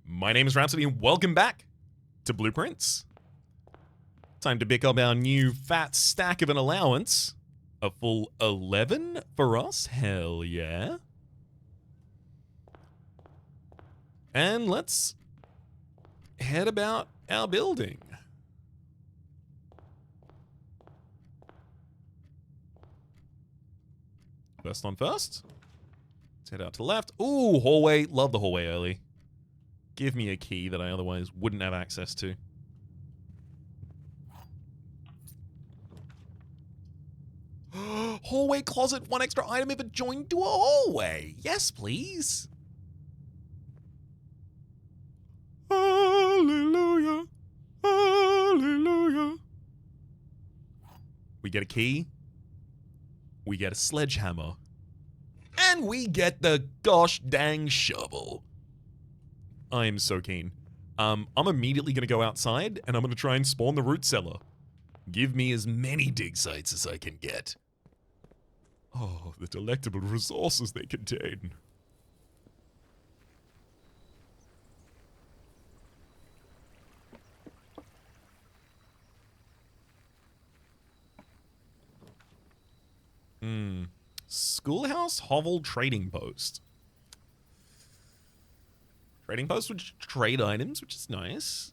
My name is Rhapsody and welcome back to Blueprints. Time to pick up our new fat stack of an allowance. A full 11 for us, hell yeah. And let's head about our building. First on first. Let's head out to the left. Ooh, hallway. Love the hallway early. Give me a key that I otherwise wouldn't have access to. Hallway closet, one extra item if adjoined to a hallway. Yes, please. Hallelujah. Hallelujah. We get a key. We get a sledgehammer. And we get the gosh dang shovel. I am so keen. I'm immediately going to go outside and I'm going to try and spawn the root cellar. Give me as many dig sites as I can get. Oh, the delectable resources they contain. Schoolhouse Hovel Trading Post. Trading post which trade items, which is nice.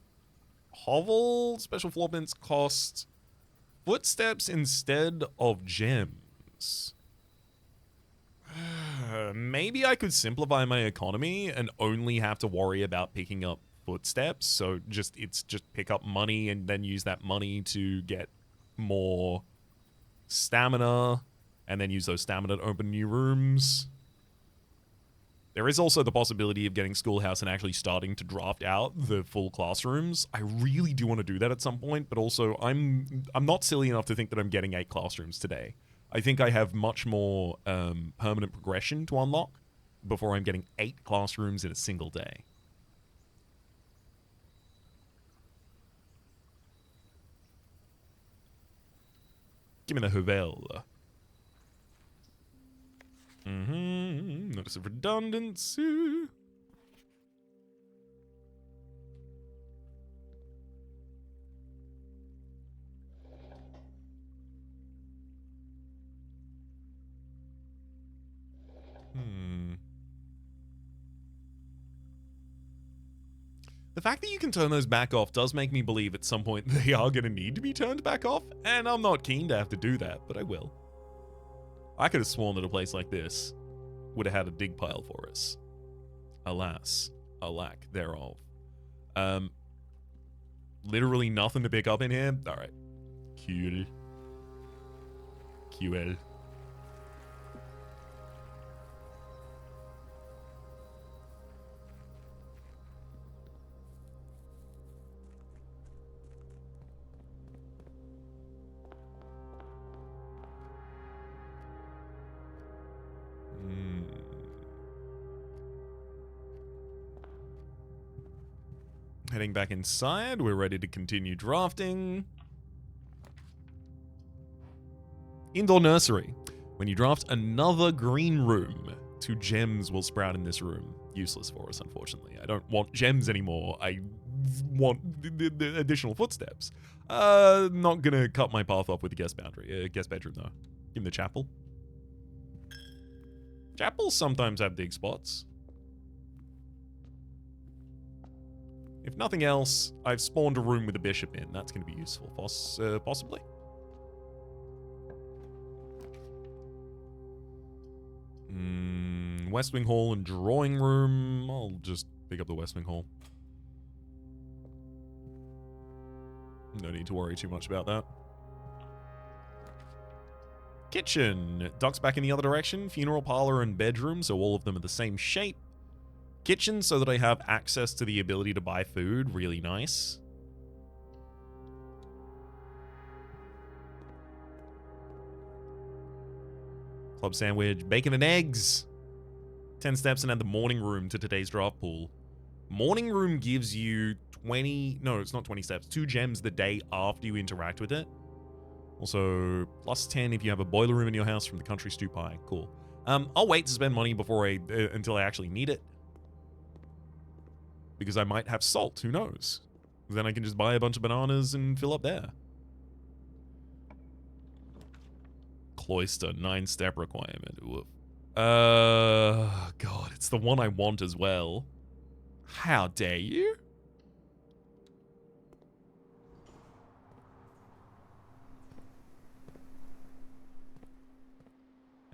Hovel special floor plans cost footsteps instead of gems. Maybe I could simplify my economy and only have to worry about picking up footsteps. So it's just pick up money and then use that money to get more stamina and then use those stamina to open new rooms. There is also the possibility of getting Schoolhouse and actually starting to draft out the full classrooms. I really do want to do that at some point, but also I'm not silly enough to think that I'm getting 8 classrooms today. I think I have much more permanent progression to unlock before I'm getting 8 classrooms in a single day. Give me the Hovel. Notice of redundancy. The fact that you can turn those back off does make me believe at some point they are going to need to be turned back off, and I'm not keen to have to do that, but I will. I could have sworn that a place like this would have had a dig pile for us. Alas, a lack thereof. Literally nothing to pick up in here. All right. QL. Heading back inside, we're ready to continue drafting. Indoor nursery. When you draft another green room, 2 gems will sprout in this room. Useless for us, unfortunately. I don't want gems anymore. I want the additional footsteps. Not gonna cut my path off with the guest boundary. Guest bedroom, though. Give him the chapel. Chapels sometimes have dig spots. If nothing else, I've spawned a room with a bishop in. That's going to be useful, possibly. West Wing Hall and drawing room. I'll just pick up the West Wing Hall. No need to worry too much about that. Kitchen. Ducks back in the other direction. Funeral parlor and bedroom, so all of them are the same shape. Kitchen so that I have access to the ability to buy food. Really nice. Club sandwich, bacon and eggs. 10 steps and add the morning room to today's draft pool. Morning room gives you 20... No, it's not 20 steps. 2 gems the day after you interact with it. Also, plus 10 if you have a boiler room in your house from the country stew pie. Cool. I'll wait to spend money before until I actually need it. Because I might have salt, who knows? Then I can just buy a bunch of bananas and fill up there. Cloister, 9-step requirement. Woof. God, it's the one I want as well. How dare you?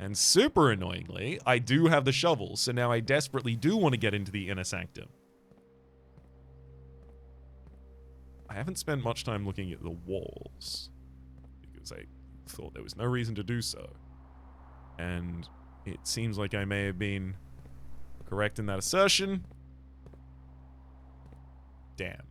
And super annoyingly, I do have the shovel, so now I desperately do want to get into the inner sanctum. I haven't spent much time looking at the walls, because I thought there was no reason to do so. And it seems like I may have been correct in that assertion. Damn.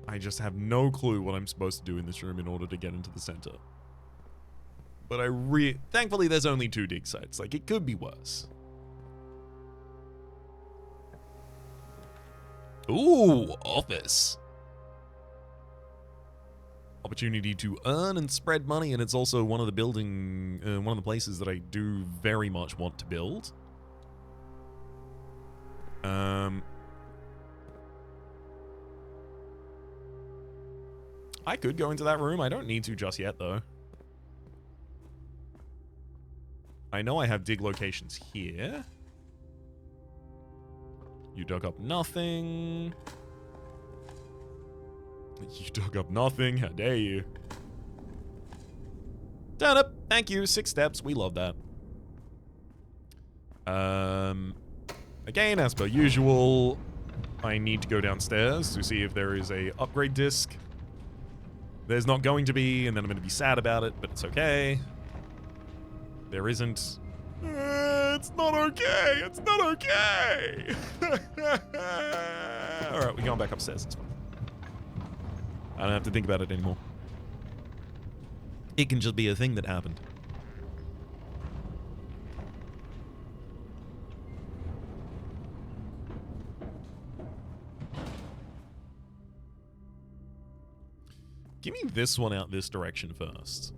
I just have no clue what I'm supposed to do in this room in order to get into the center. But thankfully there's only 2 dig sites. Like, it could be worse. Ooh, office. Opportunity to earn and spread money, and it's also one of the one of the places that I do very much want to build. I could go into that room. I don't need to just yet, though. I know I have dig locations here. You dug up nothing. You dug up nothing. How dare you? Done up. Thank you. 6 steps. We love that. Again, as per usual, I need to go downstairs to see if there is a upgrade disc. There's not going to be, and then I'm going to be sad about it, but it's okay. There isn't. It's not okay. It's not okay. Alright, we're going back upstairs. It's fine. I don't have to think about it anymore. It can just be a thing that happened. Give me this one out this direction first.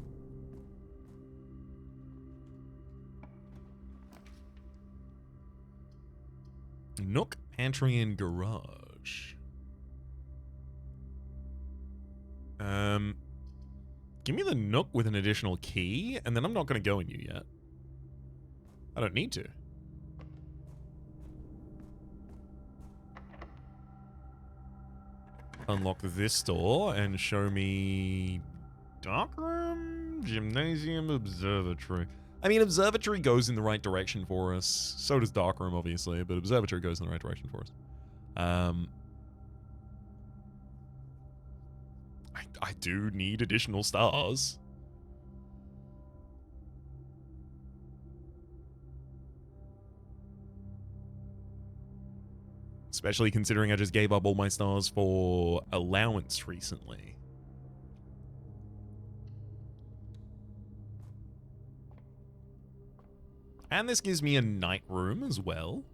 Nook, pantry, and garage. Give me the nook with an additional key, and then I'm not going to go in you yet. I don't need to. Unlock this door and show me darkroom, gymnasium, observatory. I mean, observatory goes in the right direction for us. So does darkroom, obviously, but observatory goes in the right direction for us. I do need additional stars. Especially considering I just gave up all my stars for allowance recently. And this gives me a night room as well.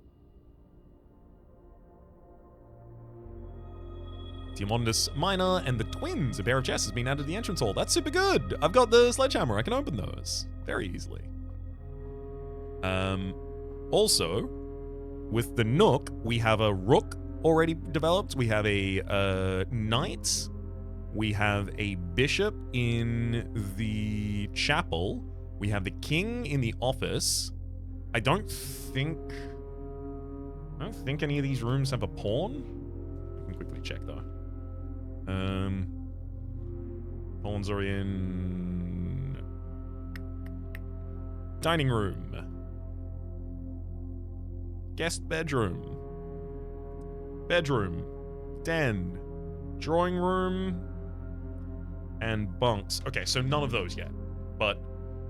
Diamondus Minor and the Twins, a pair of chests, has been added to the entrance hall. That's super good. I've got the sledgehammer. I can open those very easily. Also, with the Nook, we have a Rook already developed. We have a Knight. We have a Bishop in the chapel. We have the King in the office. I don't think any of these rooms have a pawn. I can quickly check though. Pawns are in dining room, guest bedroom, den, drawing room, and bunks. Okay, so none of those yet, but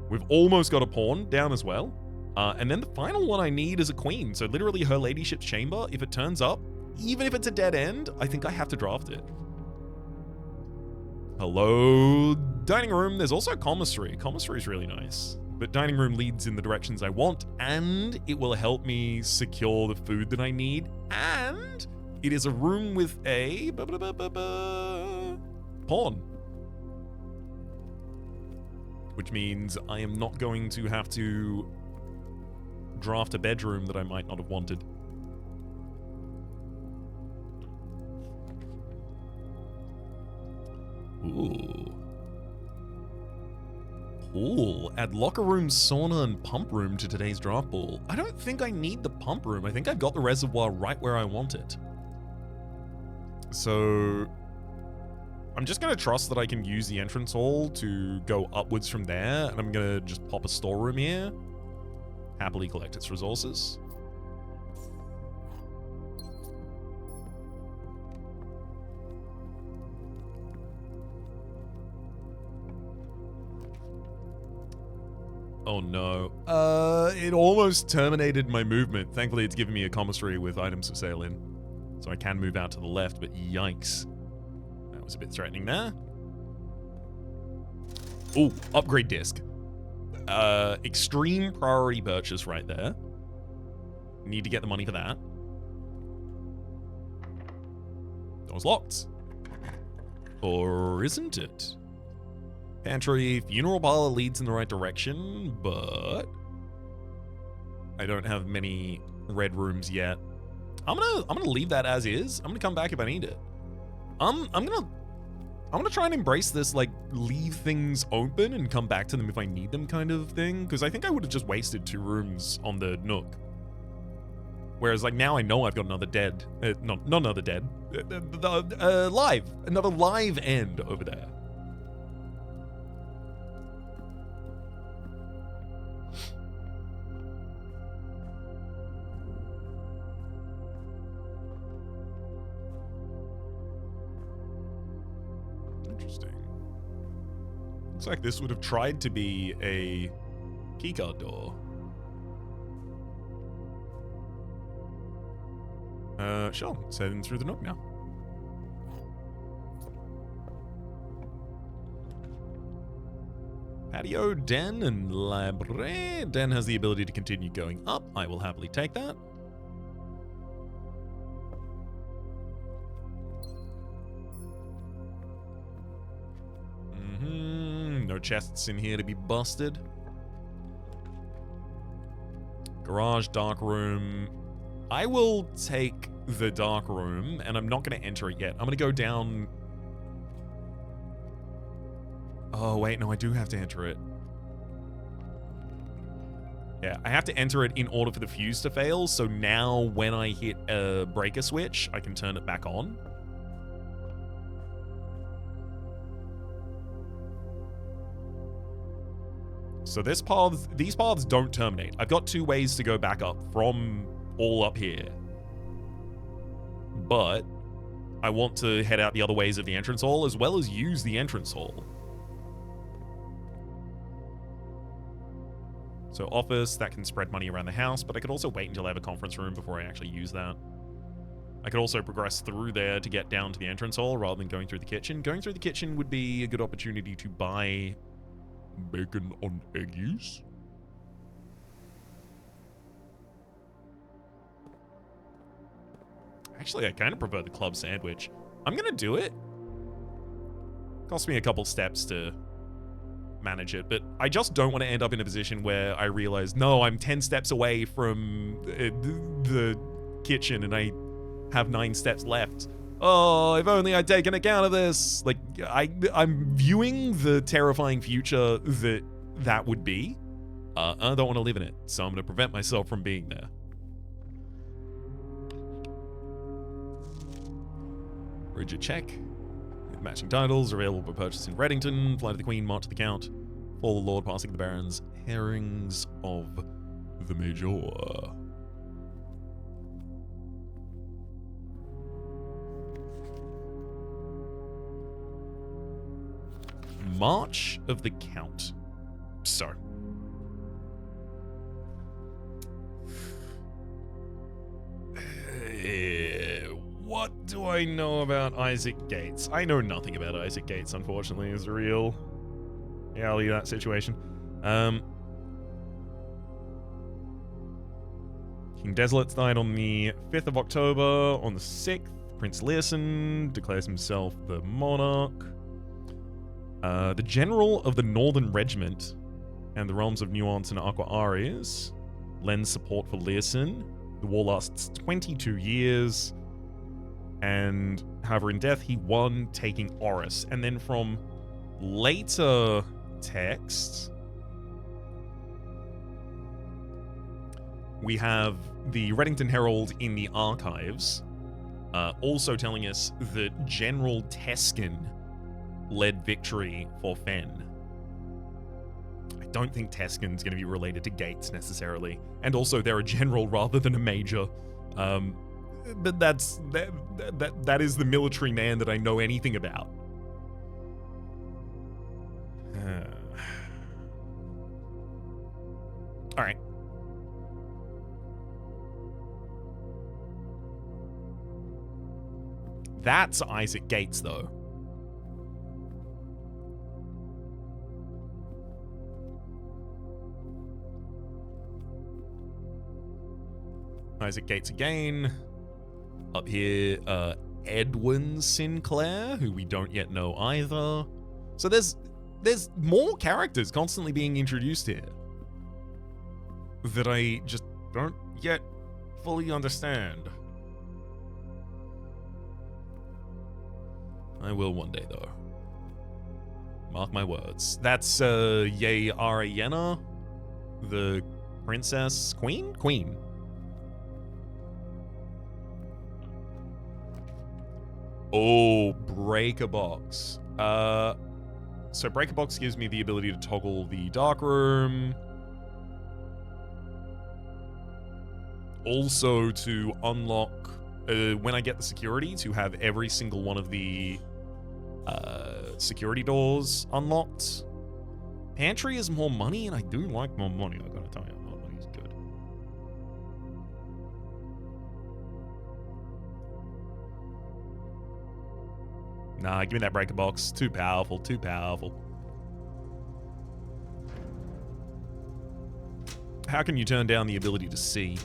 we've almost got a pawn down as well. And then the final one I need is a queen. So literally her ladyship's chamber, if it turns up, even if it's a dead end, I think I have to draft it. Hello, dining room. There's also commissary. Commissary is really nice. But dining room leads in the directions I want, and it will help me secure the food that I need. And it is a room with a pawn. which means I am not going to have to draft a bedroom that I might not have wanted. Ooh. Pool. Add locker room, sauna, and pump room to today's draft pool. I don't think I need the pump room. I think I've got the reservoir right where I want it. So I'm just going to trust that I can use the entrance hall to go upwards from there, and I'm going to just pop a storeroom here. Happily collect its resources. Oh no. It almost terminated my movement. Thankfully, it's given me a commissary with items for sale in. So I can move out to the left, but yikes. That was a bit threatening there. Ooh, upgrade disc. Extreme priority purchase right there. Need to get the money for that. Door's locked. Or isn't it? Pantry, funeral parlor leads in the right direction, but I don't have many red rooms yet. I'm gonna leave that as is. I'm gonna come back if I need it. I'm gonna try and embrace this, like, leave things open and come back to them if I need them kind of thing, because I think I would have just wasted 2 rooms on the Nook. Whereas, like, now I know I've got another dead, not another dead, another live end over there. Interesting. Looks like this would have tried to be a keycard door. Sure, let's head in through the Nook now. Patio, den, and library. Den has the ability to continue going up. I will happily take that. No chests in here to be busted. Garage, dark room. I will take the dark room, and I'm not going to enter it yet. I'm going to go down. Oh, wait, no, I do have to enter it. Yeah, I have to enter it in order for the fuse to fail, so now when I hit a breaker switch, I can turn it back on. So these paths don't terminate. I've got 2 ways to go back up from all up here. But I want to head out the other ways of the entrance hall as well as use the entrance hall. So office, that can spread money around the house, but I could also wait until I have a conference room before I actually use that. I could also progress through there to get down to the entrance hall rather than going through the kitchen. Going through the kitchen would be a good opportunity to buy bacon on eggies. Actually, I kind of prefer the club sandwich. I'm going to do it. Cost me a couple steps to manage it, but I just don't want to end up in a position where I realize, no, I'm 10 steps away from the kitchen and I have 9 steps left. Oh, if only I'd taken account of this. Like, I'm viewing the terrifying future that would be. I don't want to live in it, so I'm going to prevent myself from being there. Bridge check. Matching titles available for purchase in Reddington. Flight of the Queen, March of the Count. Fall of the Lord, Passing of the Barons. Herrings of the Major. March of the Count. So. What do I know about Isaac Gates? I know nothing about Isaac Gates, unfortunately, is the real reality of that situation. King Desolates died on the 5th of October. On the 6th, Prince Learson declares himself the monarch. The General of the Northern Regiment and the realms of Nuance and Aqua Aries lends support for Leosin. The war lasts 22 years. And, however, in death, he won, taking Oris. And then from later texts, we have the Reddington Herald in the archives, also telling us that General Teskin led victory for Fen. I don't think Teskin's going to be related to Gates necessarily, and also they're a general rather than a major. But that is the military man that I know anything about. All right. That's Isaac Gates, though. Isaac Gates again. Up here, Edwin Sinclair, who we don't yet know either. So there's more characters constantly being introduced here that I just don't yet fully understand. I will one day, though. Mark my words. That's Ye Ariana, the princess, queen? Queen. Oh, Breaker Box. So Breaker Box gives me the ability to toggle the dark room. Also to unlock, when I get the security, to have every single one of the security doors unlocked. Pantry is more money, and I do like more money, I gotta tell you. More money is good. Nah, give me that Breaker Box. Too powerful, too powerful. How can you turn down the ability to see?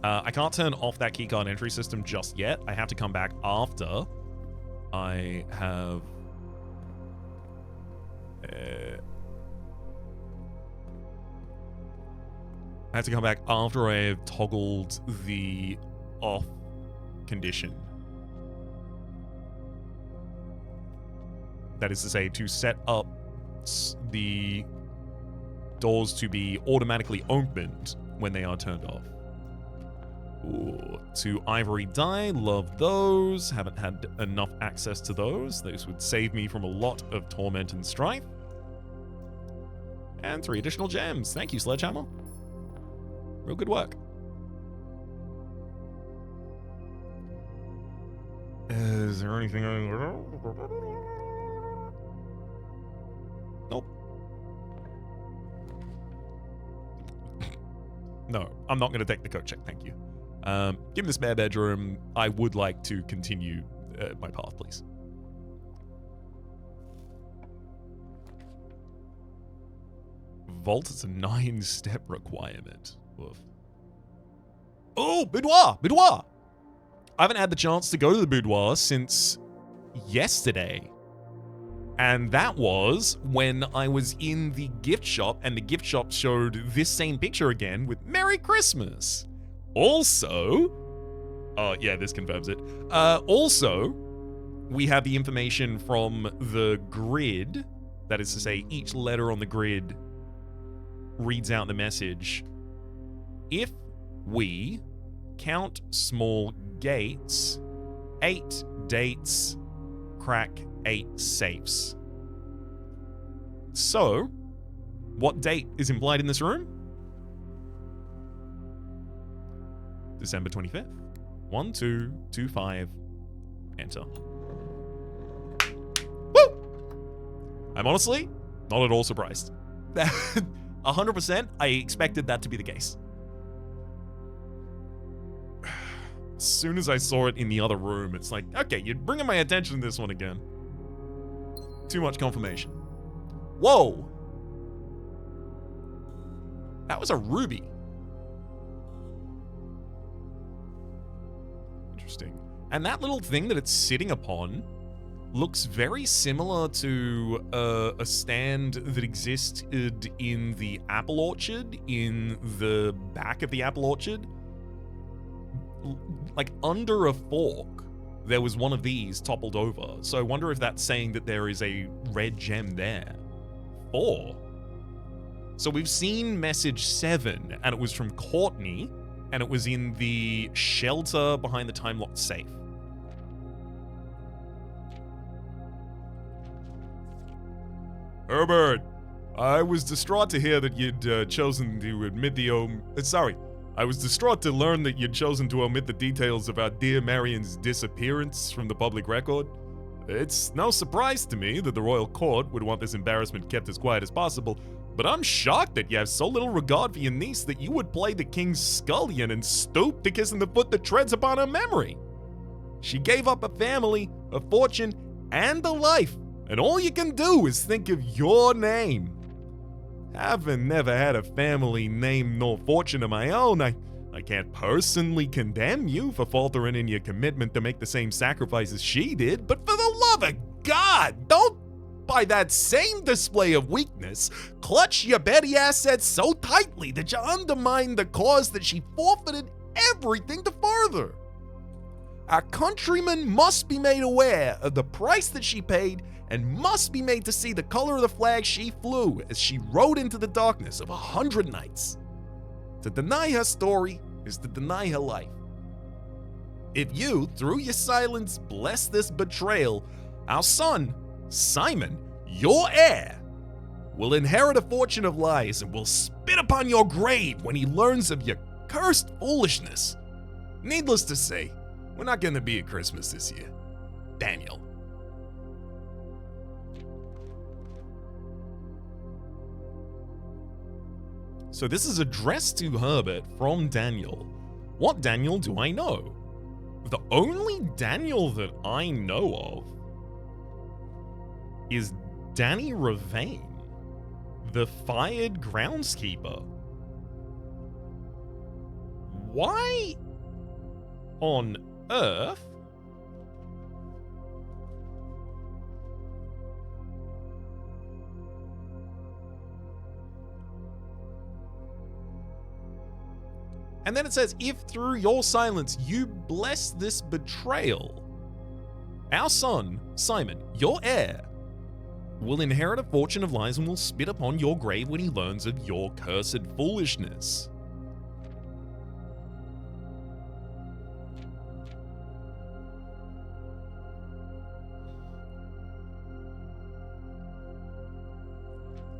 I can't turn off that keycard entry system just yet. I have to come back after I have... I have to come back after I have toggled the off condition. That is to say, to set up the doors to be automatically opened when they are turned off. Ooh, 2 ivory dye, love those. Haven't had enough access to those. Those would save me from a lot of torment and strife. And 3 additional gems. Thank you, Sledgehammer. Real good work. Is there anything Nope. No, I'm not going to take the code check, thank you. Given the spare bedroom, I would like to continue my path, please. Vault is a 9-step requirement. Woof. Oh, boudoir! Boudoir! I haven't had the chance to go to the boudoir since yesterday. And that was when I was in the gift shop, and the gift shop showed this same picture again with Merry Christmas. Also, yeah, this confirms it. Also, we have the information from the grid. That is to say, each letter on the grid reads out the message. If we count small gates, 8 dates, crack 8 safes. So, what date is implied in this room? December 25th. 1225. Enter. Woo! I'm honestly not at all surprised. 100%, I expected that to be the case. As soon as I saw it in the other room, it's like, okay, you're bringing my attention to this one again. Too much confirmation. Whoa! That was a ruby. Interesting. And that little thing that it's sitting upon looks very similar to a stand that existed in the apple orchard, in the back of the apple orchard. Like under a fork, there was one of these toppled over. So I wonder if that's saying that there is a red gem there. 4. So we've seen message 7, and it was from Courtney, and it was in the shelter behind the time-locked safe. Herbert, I was distraught to hear that you'd chosen to admit I was distraught to learn that you'd chosen to omit the details about dear Marion's disappearance from the public record. It's no surprise to me that the royal court would want this embarrassment kept as quiet as possible, but I'm shocked that you have so little regard for your niece that you would play the king's scullion and stoop to kissing the foot that treads upon her memory. She gave up a family, a fortune, and a life, and all you can do is think of your name. Having never had a family name nor fortune of my own, I can't personally condemn you for faltering in your commitment to make the same sacrifices she did, but for the love of God, don't, by that same display of weakness, clutch your petty assets so tightly that you undermine the cause that she forfeited everything to further. Our countrymen must be made aware of the price that she paid and must be made to see the color of the flag she flew as she rode into the darkness of 100 nights. To deny her story is to deny her life. If you, through your silence, bless this betrayal, our son, Simon, your heir, will inherit a fortune of lies and will spit upon your grave when he learns of your cursed foolishness. Needless to say, we're not going to be at Christmas this year. Daniel. So this is addressed to Herbert from Daniel. What Daniel do I know? The only Daniel that I know of is Danny Ravane, the fired groundskeeper. Why on earth and then it says, if through your silence you bless this betrayal, our son, Simon, your heir, will inherit a fortune of lies and will spit upon your grave when he learns of your cursed foolishness.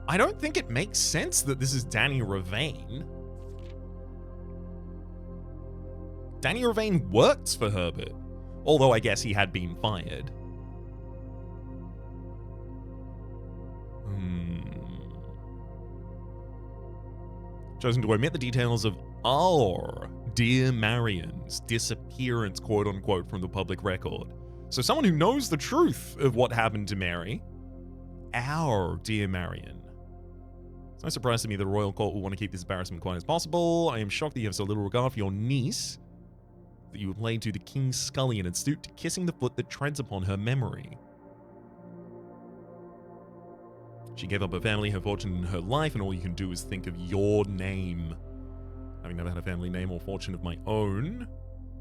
I don't think it makes sense that this is Danny Ravane. Danny Ravane works for Herbert, although I guess he had been fired. Chosen to omit the details of our dear Marion's disappearance, quote unquote, from the public record. So someone who knows the truth of what happened to Mary, our dear Marion. It's no surprise to me that the royal court will want to keep this embarrassment quiet as possible. I am shocked that you have so little regard for your niece, that you would lay to the king's scullion and stoop to kissing the foot that treads upon her memory. She gave up her family, her fortune, and her life, and all you can do is think of your name. Having never had a family name or fortune of my own.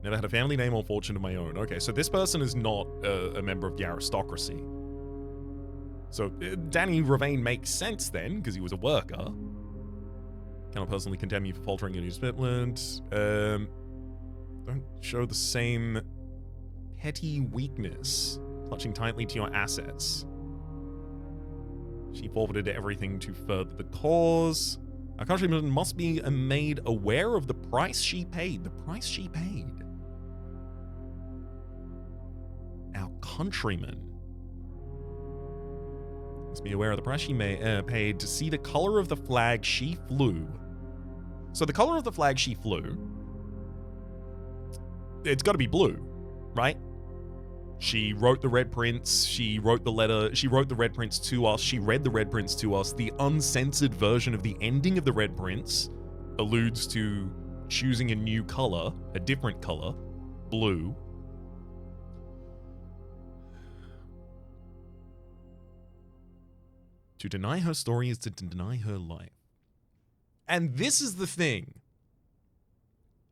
Never had a family name or fortune of my own. Okay, so this person is not a member of the aristocracy. So Danny Ravane makes sense then, because he was a worker. Cannot personally condemn you for faltering in your commitment. Don't show the same petty weakness, clutching tightly to your assets. She forfeited everything to further the cause. Our countrymen must be made aware of the price she paid. The price she paid. Our countrymen must be aware of the price she paid to see the color of the flag she flew. So the color of the flag she flew, it's got to be blue, right? She wrote the Red Prince, she wrote the letter, she wrote the Red Prince to us, she read the Red Prince to us. The uncensored version of the ending of the Red Prince alludes to choosing a new color, a different color, blue. To deny her story is to deny her life. And this is the thing.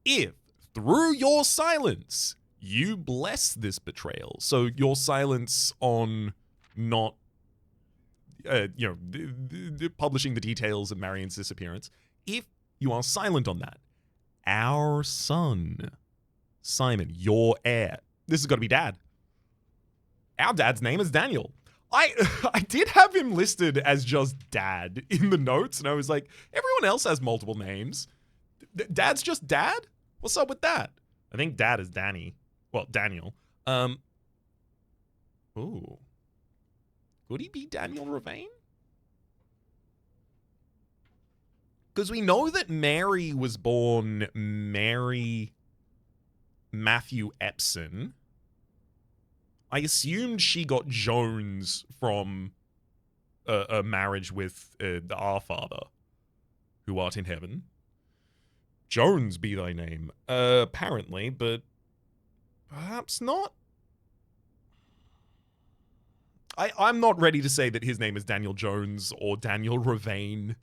If, through your silence, you bless this betrayal, so your silence on not, publishing the details of Marion's disappearance, if you are silent on that, our son, Simon, your heir, this has got to be Dad. Our dad's name is Daniel. I did have him listed as just Dad in the notes, and I was like, everyone else has multiple names. Dad's just Dad? What's up with that? I think Dad is Danny. Well, Daniel. Ooh. Could he be Daniel Ravane? Because we know that Mary was born Mary Matthew Epson. I assumed she got Jones from a marriage with our Father, who art in heaven. Jones be thy name. Apparently, but perhaps not. I'm not ready to say that his name is Daniel Jones or Daniel Ravane.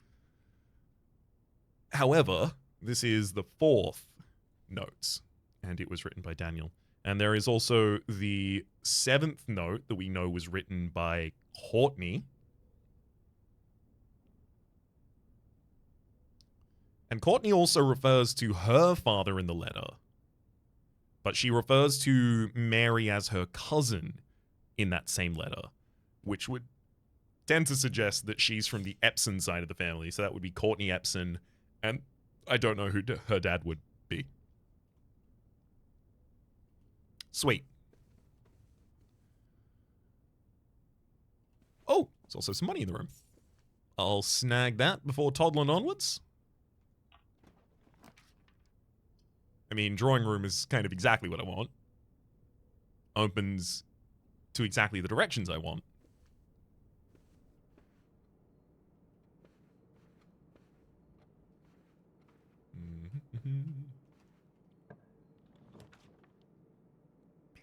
However, this is the 4th note, and it was written by Daniel. And there is also the 7th note that we know was written by Courtney. And Courtney also refers to her father in the letter. But she refers to Mary as her cousin in that same letter, which would tend to suggest that she's from the Epson side of the family. So that would be Courtney Epson, and I don't know who her dad would be. Sweet. Oh, there's also some money in the room. I'll snag that before toddling onwards. I mean, drawing room is kind of exactly what I want. Opens to exactly the directions I want.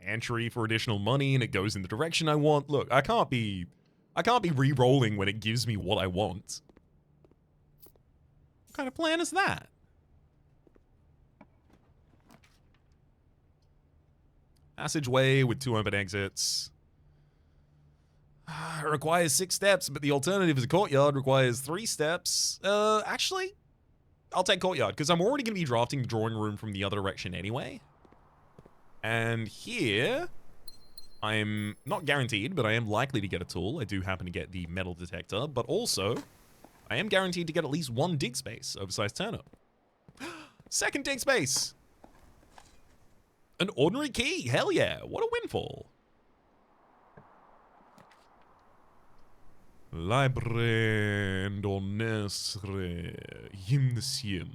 Pantry for additional money, and it goes in the direction I want. Look, I can't be re-rolling when it gives me what I want. What kind of plan is that? Passageway with 2 open exits. It requires 6 steps, but the alternative is a courtyard requires 3 steps. Actually, I'll take courtyard, because I'm already going to be drafting the drawing room from the other direction anyway. And here, I'm not guaranteed, but I am likely to get a tool. I do happen to get the metal detector, but also, I am guaranteed to get at least 1 dig space, oversized turnip. 2nd dig space! An ordinary key, hell yeah, what a windfall. Libre indonesre gymnasium.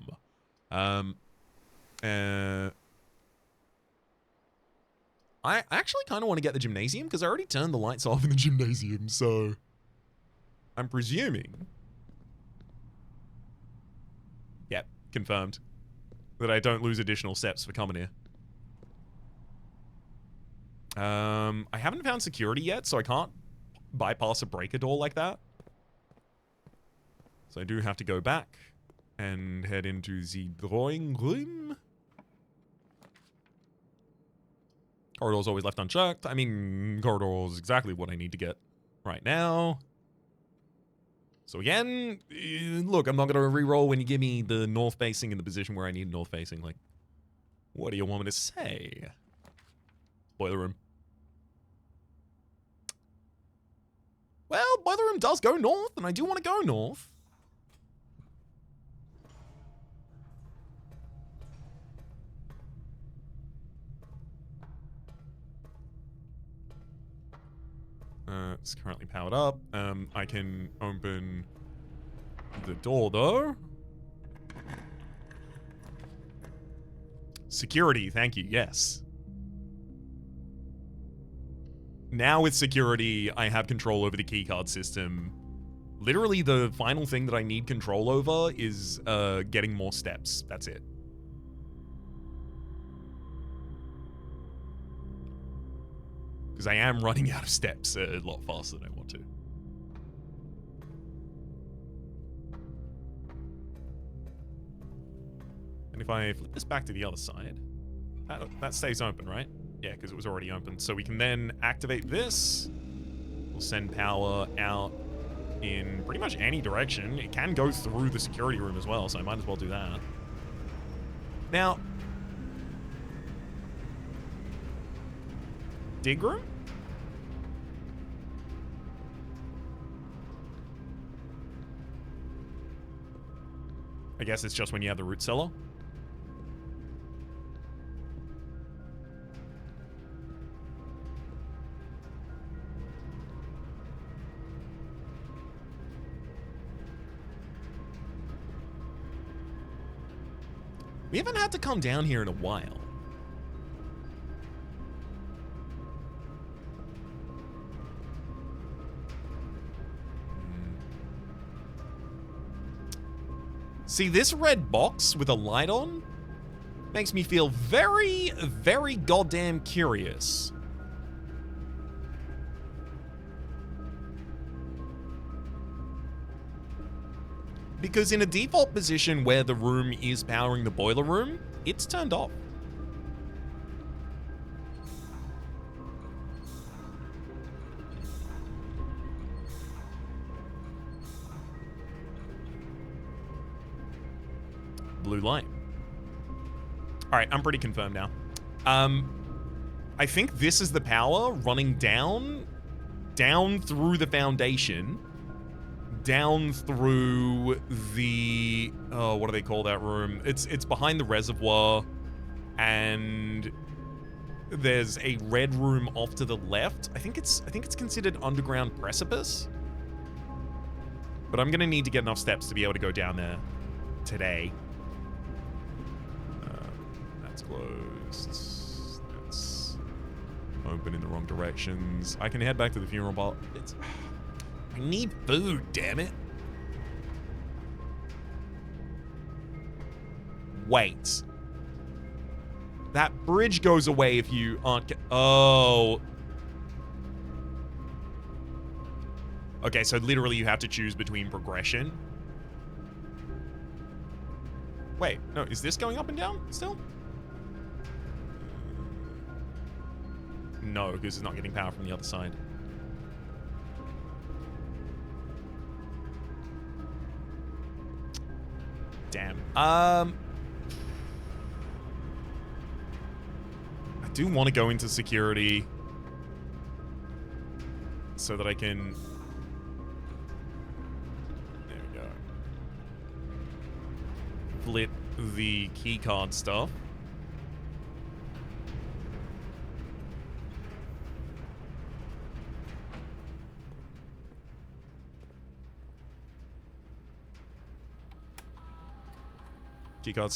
I actually kind of want to get the gymnasium because I already turned the lights off in the gymnasium, so I'm presuming. Yep, confirmed. That I don't lose additional steps for coming here. I haven't found security yet, so I can't bypass a breaker door like that. So I do have to go back and head into the drawing room. Corridor's always left unchecked. I mean, corridor is exactly what I need to get right now. So again, look, I'm not going to re-roll when you give me the north facing in the position where I need north facing. Like, what do you want me to say? Boiler room. Well, boiler room does go north, and I do want to go north. It's currently powered up. I can open the door, though. Security, thank you, yes. Now with security, I have control over the keycard system. Literally, the final thing that I need control over is getting more steps. That's it. Because I am running out of steps a lot faster than I want to. if I flip this back to the other side, that stays open, right? Yeah, because it was already open. So we can then activate this. We'll send power out in pretty much any direction. It can go through the security room as well, so I might as well do that. Now, dig room? I guess it's just when you have the root cellar. We haven't had to come down here in a while. See, this red box with a light on makes me feel very, very goddamn curious. Because in a default position where the room is powering the boiler room, it's turned off. Blue light. All right, I'm pretty confirmed now. I think this is the power running down through the foundation, down through the, oh, what do they call that room? It's behind the reservoir, and there's a red room off to the left. I think it's considered underground precipice. But I'm gonna need to get enough steps to be able to go down there today. That's closed. That's open in the wrong directions. I can head back to the funeral bar. I need food, damn it. Wait. That bridge goes away if you aren't... Oh. Okay, so literally you have to choose between progression. Wait, no, is this going up and down still? No, because it's not getting power from the other side. Damn. I do want to go into security so that I can... There we go. Flip the keycard stuff. Keycard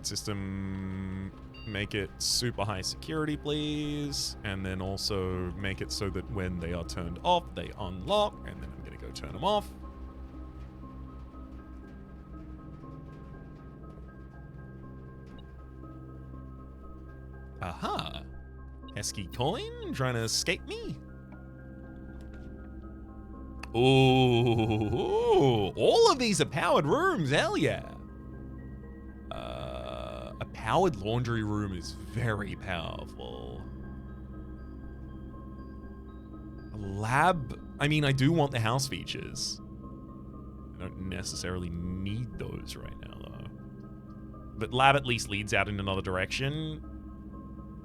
system, make it super high security, please. And then also make it so that when they are turned off, they unlock. And then I'm gonna go turn them off. Aha. Pesky coin, trying to escape me? Ooh, all of these are powered rooms, hell yeah. A powered laundry room is very powerful. A lab, I mean, I do want the house features. I don't necessarily need those right now, though. But lab at least leads out in another direction.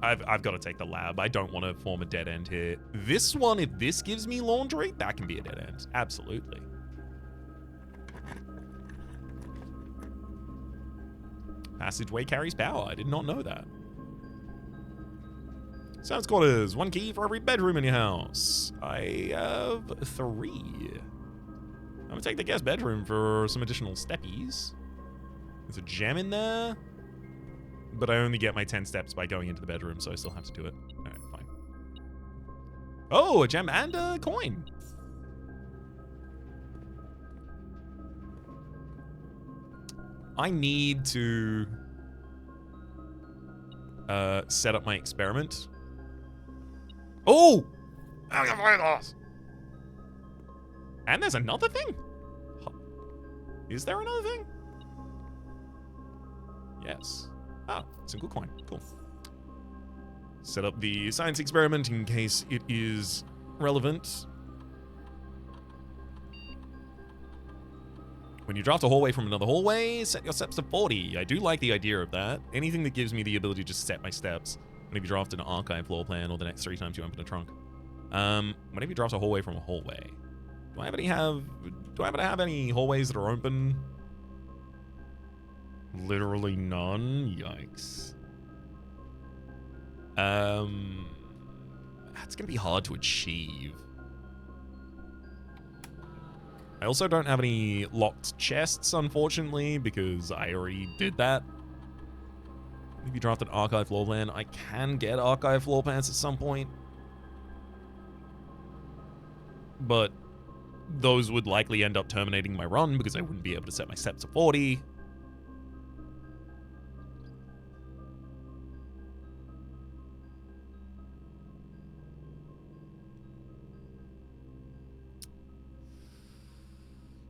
I've got to take the lab. I don't want to form a dead end here. This one, if this gives me laundry, that can be a dead end. Absolutely. Passageway carries power. I did not know that. Sounds quarters. 1 key for every bedroom in your house. I have 3. I'm gonna take the guest bedroom for some additional steppies. There's a gem in there. But I only get my 10 steps by going into the bedroom, so I still have to do it. Alright, fine. Oh, a gem and a coin. I need to set up my experiment. Oh! And there's another thing? Is there another thing? Yes. Oh, single coin. Cool. Set up the science experiment in case it is relevant. When you draft a hallway from another hallway, set your steps to 40. I do like the idea of that. Anything that gives me the ability to just set my steps. Whenever you draft an archive floor plan or the next 3 times you open a trunk. Whenever you draft a hallway from a hallway. Do I happen to have any hallways that are open? Literally none. Yikes. That's gonna be hard to achieve. I also don't have any locked chests, unfortunately, because I already did that. If you draft an archive floor plan, I can get archive floor plans at some point. But those would likely end up terminating my run because I wouldn't be able to set my steps to 40.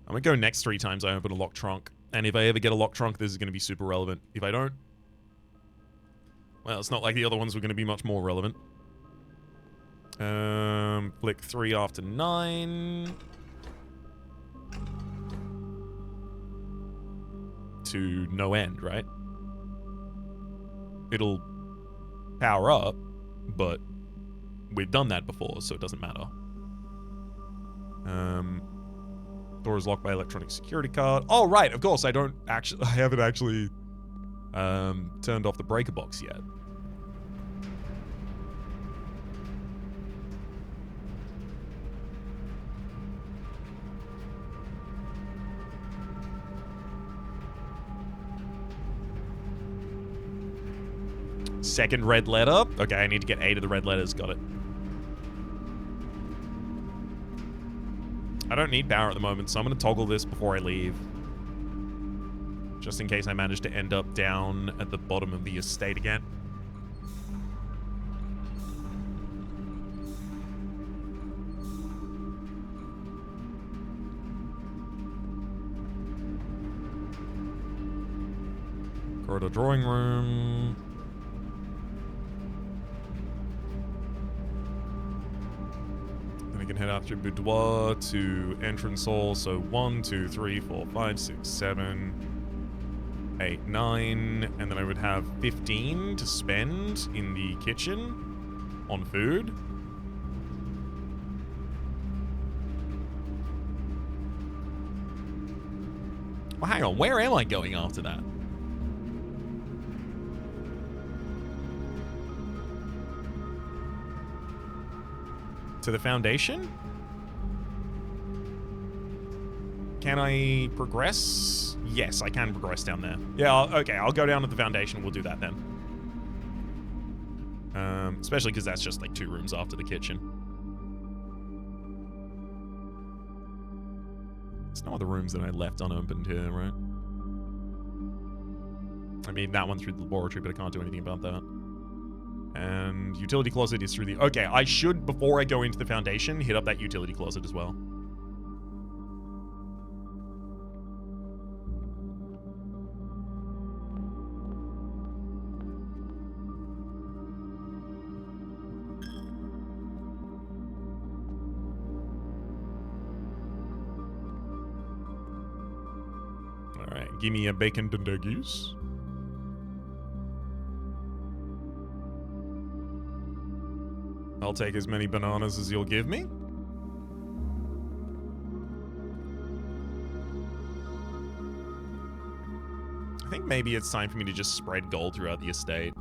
I'm gonna go next 3 times I open a locked trunk. And if I ever get a locked trunk, this is gonna be super relevant. If I don't, well, it's not like the other ones were gonna be much more relevant. Flick 3 after 9. To no end, right? It'll power up, but we've done that before, so it doesn't matter. Door is locked by electronic security card. Oh, right, of course, I haven't actually turned off the breaker box yet. Second red letter. Okay, I need to get 8 of the red letters. Got it. I don't need power at the moment, so I'm going to toggle this before I leave. Just in case I manage to end up down at the bottom of the estate again. Corridor drawing room. Then we can head out through boudoir to entrance hall. So 1, 2, 3, 4, 5, 6, 7, 8, 9. And then I would have 15 to spend in the kitchen on food. Well, hang on. Where am I going after that? To the foundation? Can I progress? Yes, I can progress down there. Yeah, okay, I'll go down to the foundation. We'll do that then. Especially because that's just like 2 rooms after the kitchen. There's no other rooms that I left unopened here, right? I mean, that one through the laboratory, but I can't do anything about that. And utility closet is through the... Okay, I should, before I go into the foundation, hit up that utility closet as well. Alright, give me a bacon dundeggies. I'll take as many bananas as you'll give me. I think maybe it's time for me to just spread gold throughout the estate.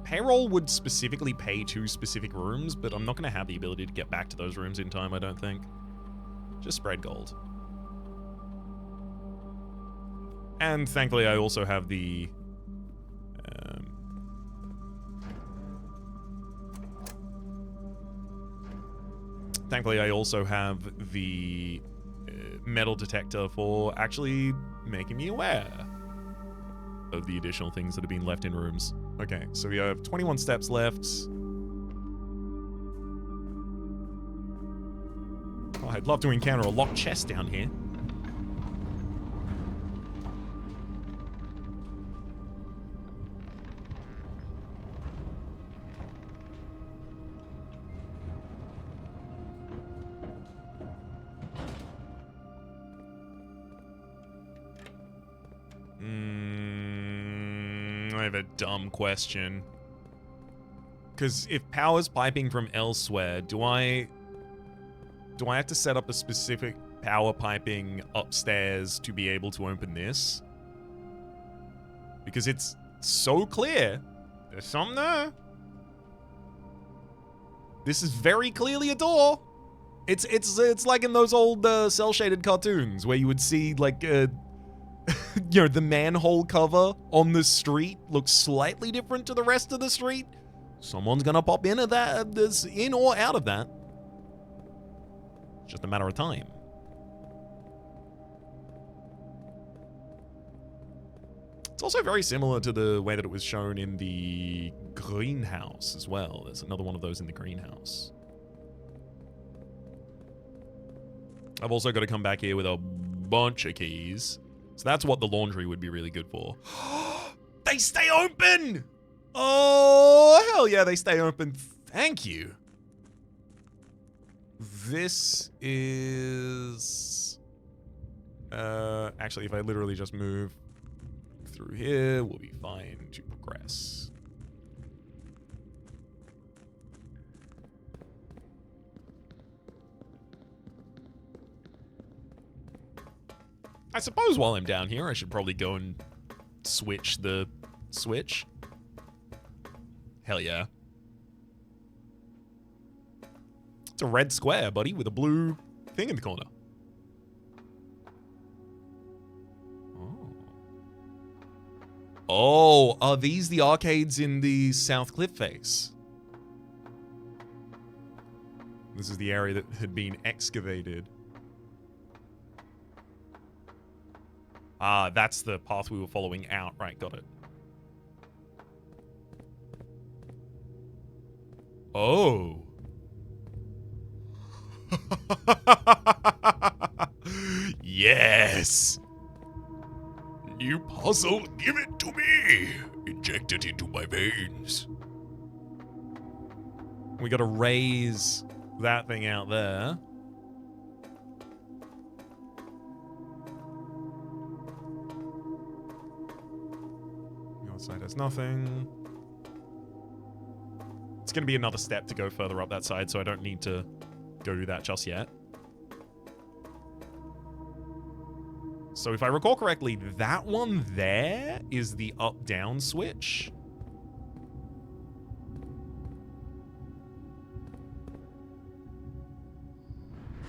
Payroll would specifically pay 2 specific rooms, but I'm not going to have the ability to get back to those rooms in time, I don't think. Just spread gold. And thankfully, I also have the... Thankfully, I also have the metal detector for actually making me aware of the additional things that have been left in rooms. Okay, so we have 21 steps left. Oh, I'd love to encounter a locked chest down here. kind of a dumb question. Because if power's piping from elsewhere, do I have to set up a specific power piping upstairs to be able to open this? Because it's so clear. There's something there. This is very clearly a door. It's like in those old cel-shaded cartoons where you would see like you know, the manhole cover on the street looks slightly different to the rest of the street. Someone's gonna pop in at that, this in or out of that. It's just a matter of time. It's also very similar to the way that it was shown in the greenhouse as well. There's another one of those in the greenhouse. I've also got to come back here with a bunch of keys. So that's what the laundry would be really good for. They stay open! Oh, hell yeah, they stay open. Thank you. This is... actually, if I literally just move through here, we'll be fine to progress. I suppose while I'm down here, I should probably go and switch the switch. Hell yeah. It's a red square, buddy, with a blue thing in the corner. Oh, are these the arcades in the South Cliff face? This is the area that had been excavated. Ah, that's the path we were following out. Right, got it. Oh. Yes. New puzzle, give it to me. Inject it into my veins. We gotta raise that thing out there. The other side has nothing. It's gonna be another step to go further up that side, so I don't need to go do that just yet. So if I recall correctly, that one there is the up-down switch.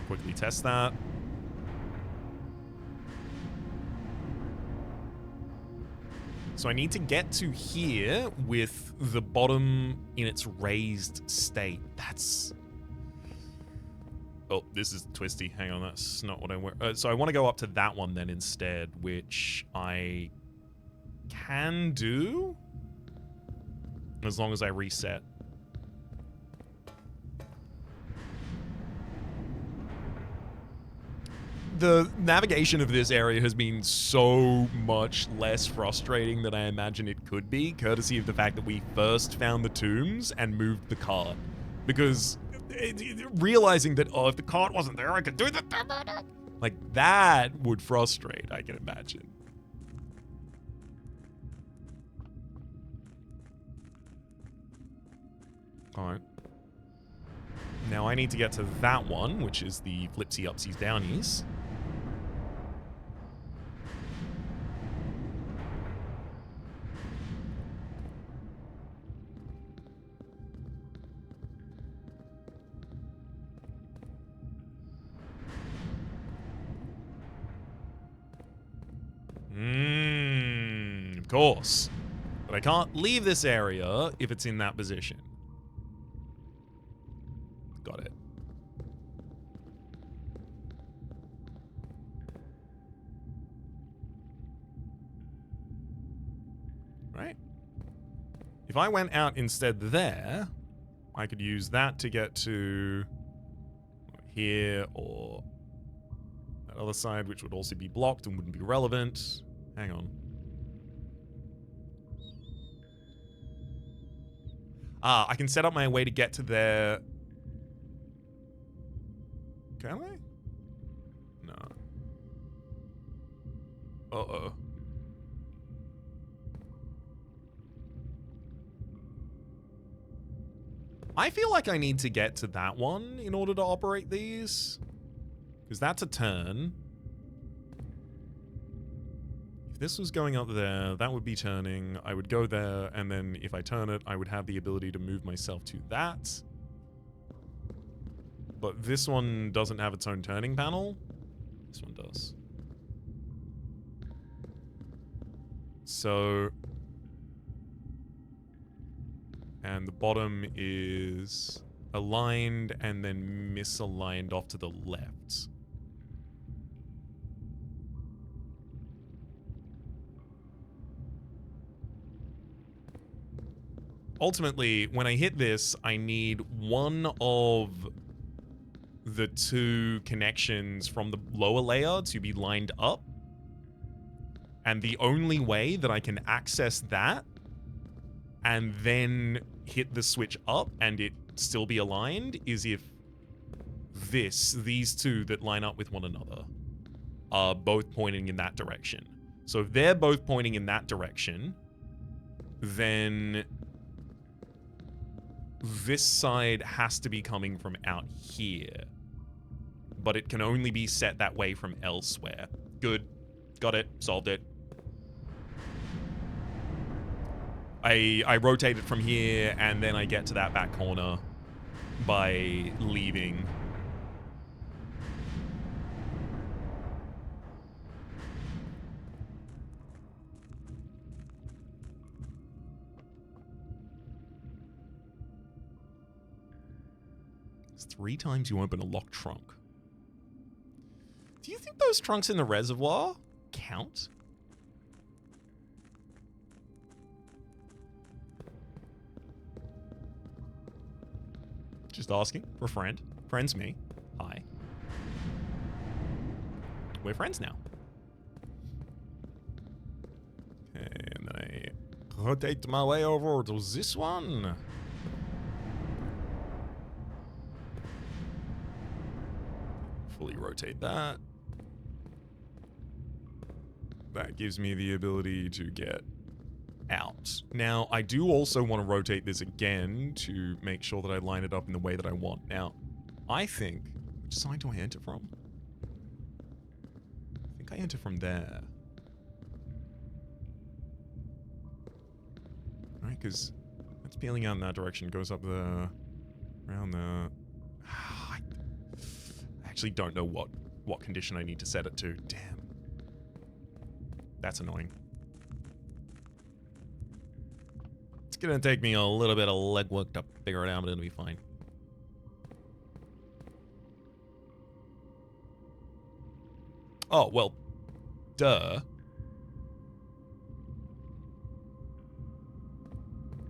Quickly test that. So I need to get to here with the bottom in its raised state. That's... Oh, this is twisty. Hang on, that's not what I want. So I want to go up to that one then instead, which I can do as long as I reset. The navigation of this area has been so much less frustrating than I imagine it could be, courtesy of the fact that we first found the tombs and moved the cart. Because realizing that, oh, if the cart wasn't there, I could do the... Like, that would frustrate, I can imagine. Alright. Now I need to get to that one, which is the flipsy upsies downies. Of course. But I can't leave this area if it's in that position. Got it. Right. If I went out instead there, I could use that to get to here or that other side, which would also be blocked and wouldn't be relevant. Hang on. Ah, I can set up my way to get to there. Can I? No. Uh-oh. I feel like I need to get to that one in order to operate these. Because that's a turn. If this was going up there, that would be turning. I would go there, and then if I turn it, I would have the ability to move myself to that. But this one doesn't have its own turning panel. This one does. So... and the bottom is aligned and then misaligned off to the left. Ultimately, when I hit this, I need one of the two connections from the lower layer to be lined up. And the only way that I can access that and then hit the switch up and it still be aligned is if these two that line up with one another are both pointing in that direction. So if they're both pointing in that direction, then this side has to be coming from out here. But it can only be set that way from elsewhere. Good. Got it. Solved it. I rotate it from here, and then I get to that back corner by leaving. It's 3 times you open a locked trunk. Do you think those trunks in the reservoir count? Just asking for a friend. Friend's me. Hi. We're friends now. Okay, and then I rotate my way over to this one. Fully rotate that. That gives me the ability to get out. Now, I do also want to rotate this again to make sure that I line it up in the way that I want. Now, I think... which side do I enter from? I think I enter from there. Right, because that's peeling out in that direction. Goes up there, around there. I actually don't know what condition I need to set it to. Damn. That's annoying. It's gonna take me a little bit of legwork to figure it out, but it'll be fine. Oh, well, duh.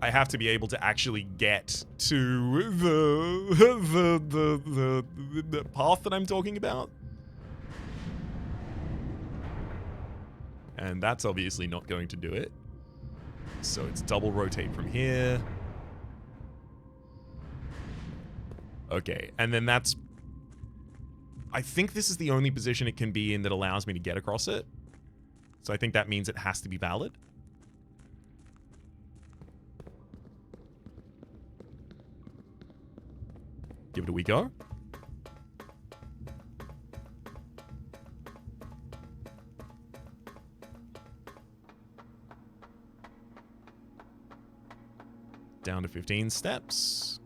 I have to be able to actually get to the path that I'm talking about. And that's obviously not going to do it. So it's double rotate from here. Okay, and then that's... I think this is the only position it can be in that allows me to get across it. So I think that means it has to be valid. Give it a wee go. Down to 15 steps.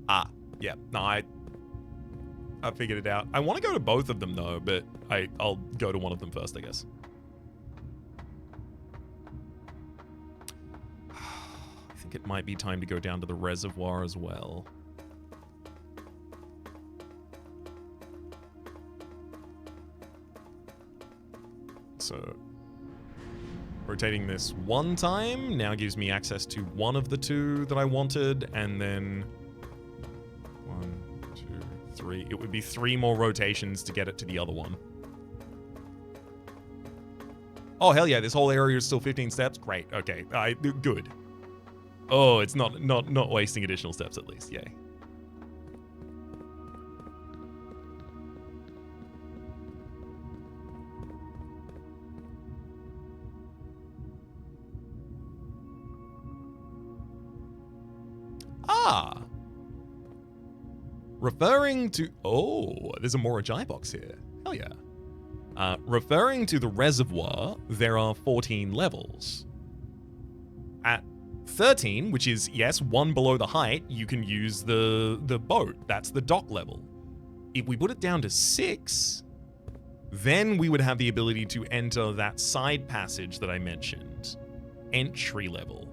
Ah, yeah. No, I figured it out. I want to go to both of them, though, but I'll go to one of them first, I guess. I think it might be time to go down to the reservoir as well. So, rotating this one time now gives me access to one of the two that I wanted, and then 1, 2, 3. It would be 3 more rotations to get it to the other one. Oh, hell yeah, this whole area is still 15 steps? Great, okay, good. Oh, it's not wasting additional steps at least, yay. Ah! Referring to... Oh, there's a Morajai box here. Hell yeah. Referring to the reservoir, there are 14 levels. At 13, which is, yes, one below the height, you can use the boat. That's the dock level. If we put it down to 6, then we would have the ability to enter that side passage that I mentioned. Entry level.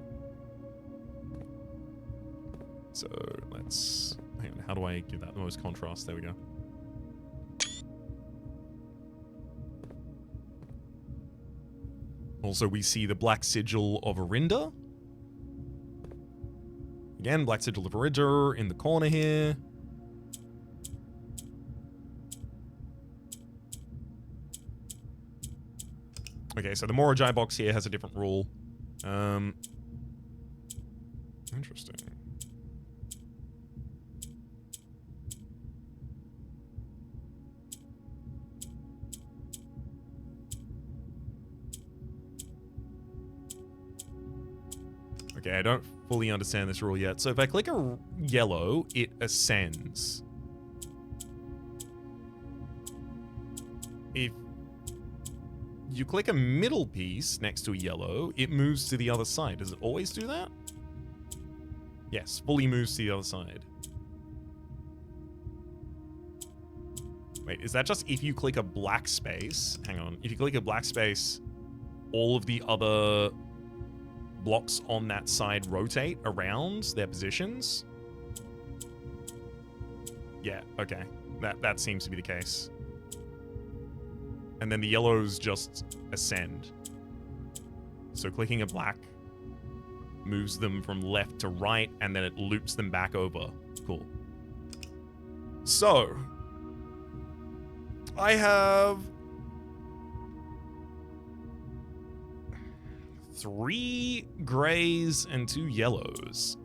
So let's... Hang on, how do I give that the most contrast? There we go. Also, we see the Black Sigil of Arinda. Again, Black Sigil of Arinda in the corner here. Okay, so the Morajai box here has a different rule. Interesting. Okay, I don't fully understand this rule yet. So if I click a yellow, it ascends. If you click a middle piece next to a yellow, it moves to the other side. Does it always do that? Yes, fully moves to the other side. Wait, is that just if you click a black space? Hang on. If you click a black space, all of the other blocks on that side rotate around their positions? Yeah, okay. That seems to be the case. And then the yellows just ascend. So clicking a black moves them from left to right, and then it loops them back over. Cool. So, I have 3 grays and 2 yellows.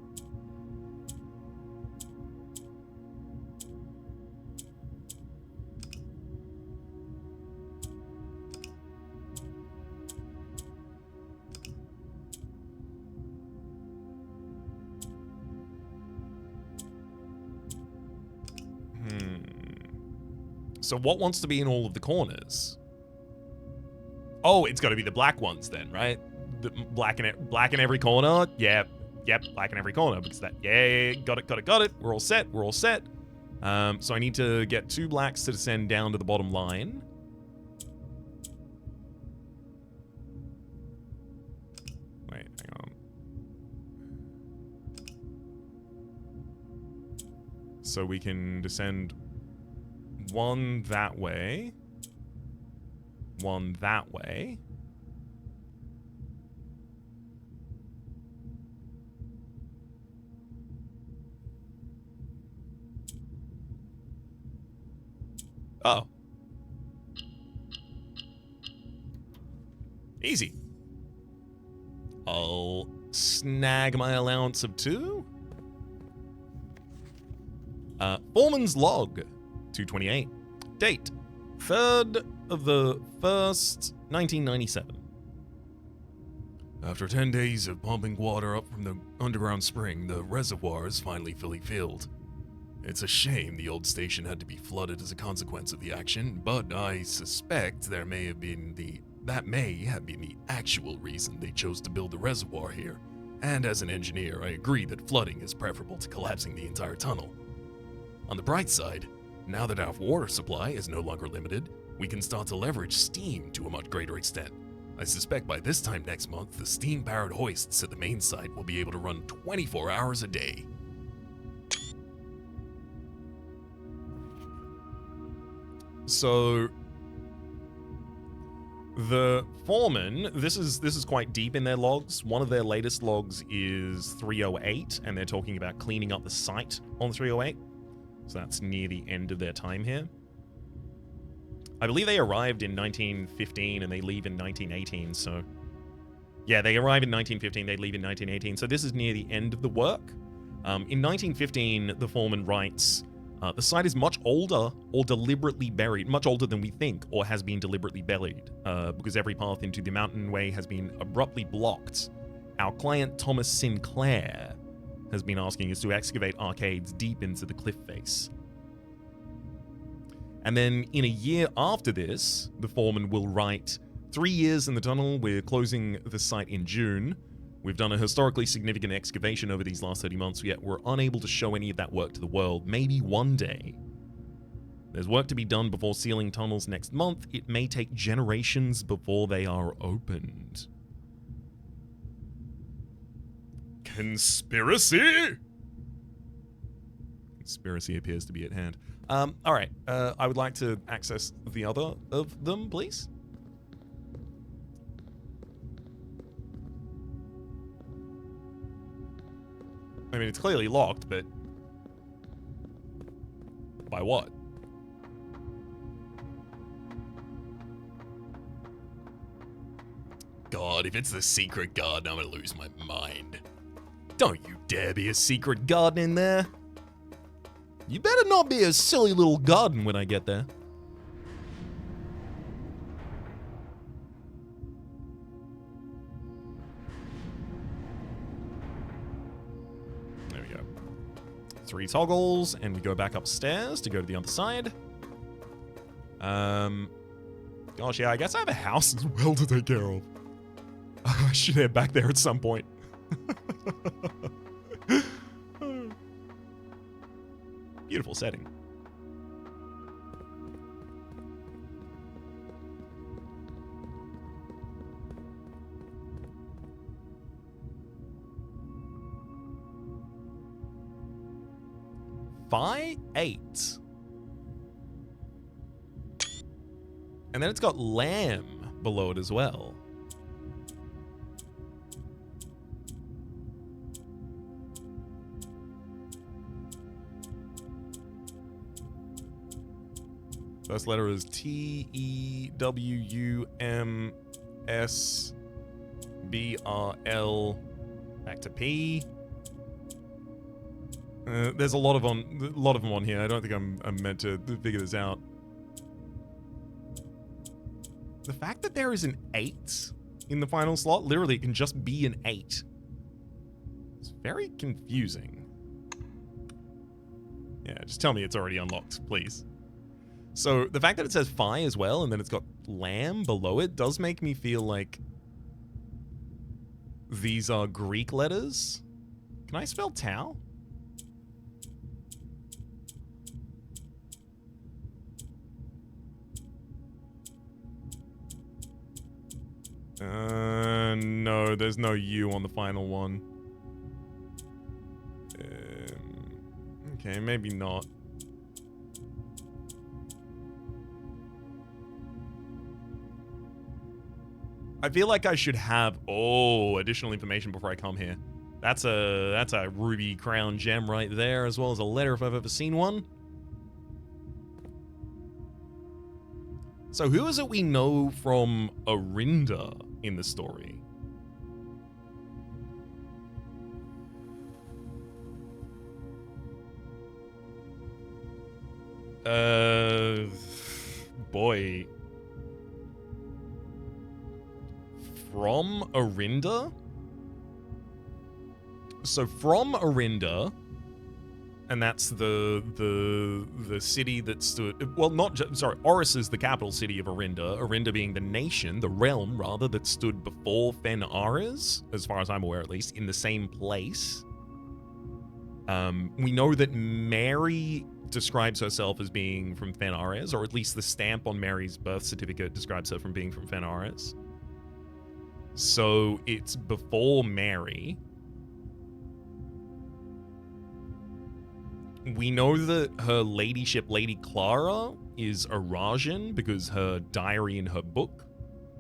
So what wants to be in all of the corners? Oh, it's got to be the black ones then, right? The black in every corner. Yeah, yep, black in every corner because that. Yeah, got it. We're all set. So I need to get 2 blacks to descend down to the bottom line. Wait, hang on. So we can descend 1 that way, 1 that way. Oh. Easy. I'll snag my allowance of 2. Foreman's log. 228. Date, 3rd of the 1st, 1997. After 10 days of pumping water up from the underground spring, the reservoir is finally fully filled. It's a shame the old station had to be flooded as a consequence of the action, but I suspect that may have been the actual reason they chose to build the reservoir here. And as an engineer, I agree that flooding is preferable to collapsing the entire tunnel. On the bright side, now that our water supply is no longer limited, we can start to leverage steam to a much greater extent. I suspect by this time next month, the steam-powered hoists at the main site will be able to run 24 hours a day. So, the foreman, this is quite deep in their logs. One of their latest logs is 308, and they're talking about cleaning up the site on 308. So that's near the end of their time here. I believe they arrived in 1915 and they leave in 1918, so... Yeah, they arrive in 1915, they leave in 1918, so this is near the end of the work. In 1915, the foreman writes, the site is much older or deliberately buried, much older than we think, or has been deliberately buried, because every path into the mountain way has been abruptly blocked. Our client, Thomas Sinclair, has been asking is to excavate arcades deep into the cliff face. And then in a year after this, the foreman will write, 3 years in the tunnel, we're closing the site in June. We've done a historically significant excavation over these last 30 months, yet we're unable to show any of that work to the world. Maybe one day. There's work to be done before sealing tunnels next month. It may take generations before they are opened. Conspiracy? Conspiracy appears to be at hand. Alright, I would like to access the other of them, please. I mean, it's clearly locked, but... by what? God, if it's the secret garden, I'm gonna lose my mind. Don't you dare be a secret garden in there. You better not be a silly little garden when I get there. There we go. 3 toggles, and we go back upstairs to go to the other side. Gosh, yeah, I guess I have a house as well to take care of. I should head back there at some point. Beautiful setting. Phi 8. And then it's got lamb below it as well. First letter is T-E-W-U-M-S-B-R-L. Back to P. There's a lot of them on here. I don't think I'm meant to figure this out. The fact that there is an 8 in the final slot, literally it can just be an 8. It's very confusing. Yeah, just tell me it's already unlocked, please. So the fact that it says Phi as well, and then it's got lamb below it, does make me feel like these are Greek letters. Can I spell Tau? No, there's no U on the final one. Okay, maybe not. I feel like I should have additional information before I come here. That's a ruby crown gem right there, as well as a letter if I've ever seen one. So who is it we know from Orinda in the story? Boy. From Orinda? So from Orinda, and that's the city that stood, well, not just, sorry, Oris is the capital city of Orinda, Orinda being the nation, the realm, rather, that stood before Fen Ares, as far as I'm aware at least, in the same place. We know that Mary describes herself as being from Fen Ares, or at least the stamp on Mary's birth certificate describes her from being from Fen Ares. So it's before Mary. We know that her ladyship, Lady Clara, is Eurasian because her diary in her book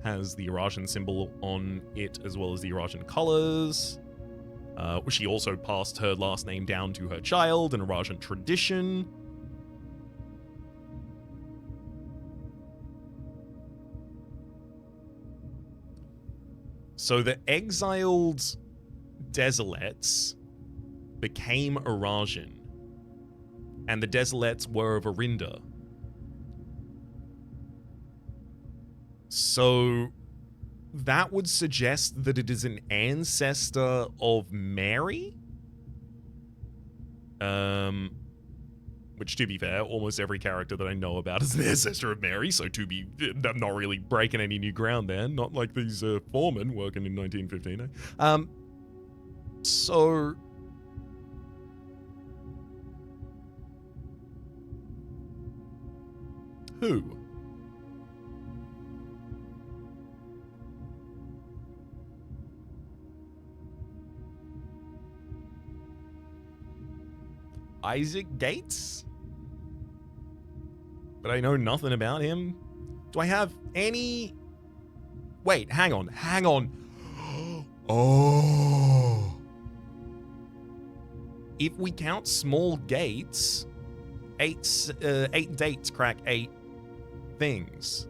has the Eurasian symbol on it as well as the Eurasian colors. She also passed her last name down to her child, an Eurasian tradition. So the exiled Desolates became Eurasian, and the Desolates were of Orinda. So that would suggest that it is an ancestor of Mary? Which, to be fair, almost every character that I know about is an ancestor of Mary, so I'm not really breaking any new ground there. Not like these foremen working in 1915. So... Who? Isaac Gates? But I know nothing about him. Do I have any... Wait, hang on. Oh. If we count small gates, 8 dates crack 8 things.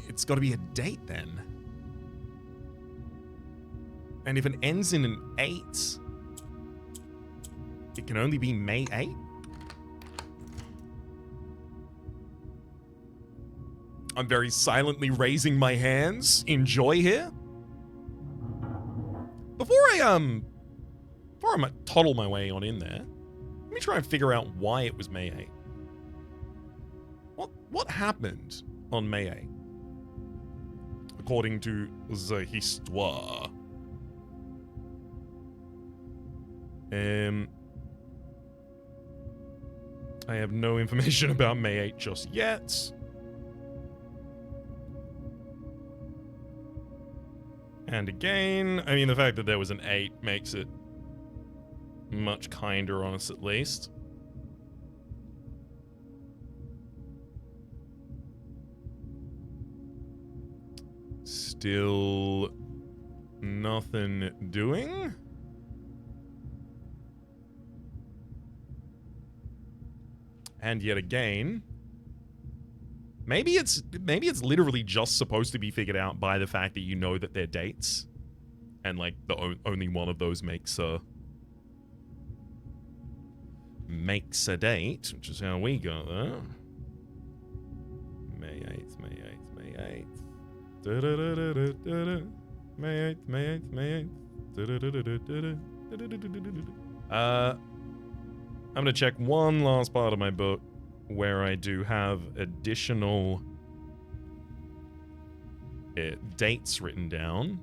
It's got to be a date then. And if it ends in an 8, it can only be May 8? I'm very silently raising my hands in joy here. Before I toddle my way on in there, let me try and figure out why it was May 8. What happened on May 8? According to the Histoire. I have no information about May 8 just yet. And again, I mean, the fact that there was an 8 makes it much kinder on us, at least. Still nothing doing. And yet again, maybe it's literally just supposed to be figured out by the fact that you know that they're dates, and like the only one of those makes a date, which is how we got there. May 8th, May 8th, May 8th. May 8th, May 8th, May 8th. I'm gonna check one last part of my book where I do have additional dates written down.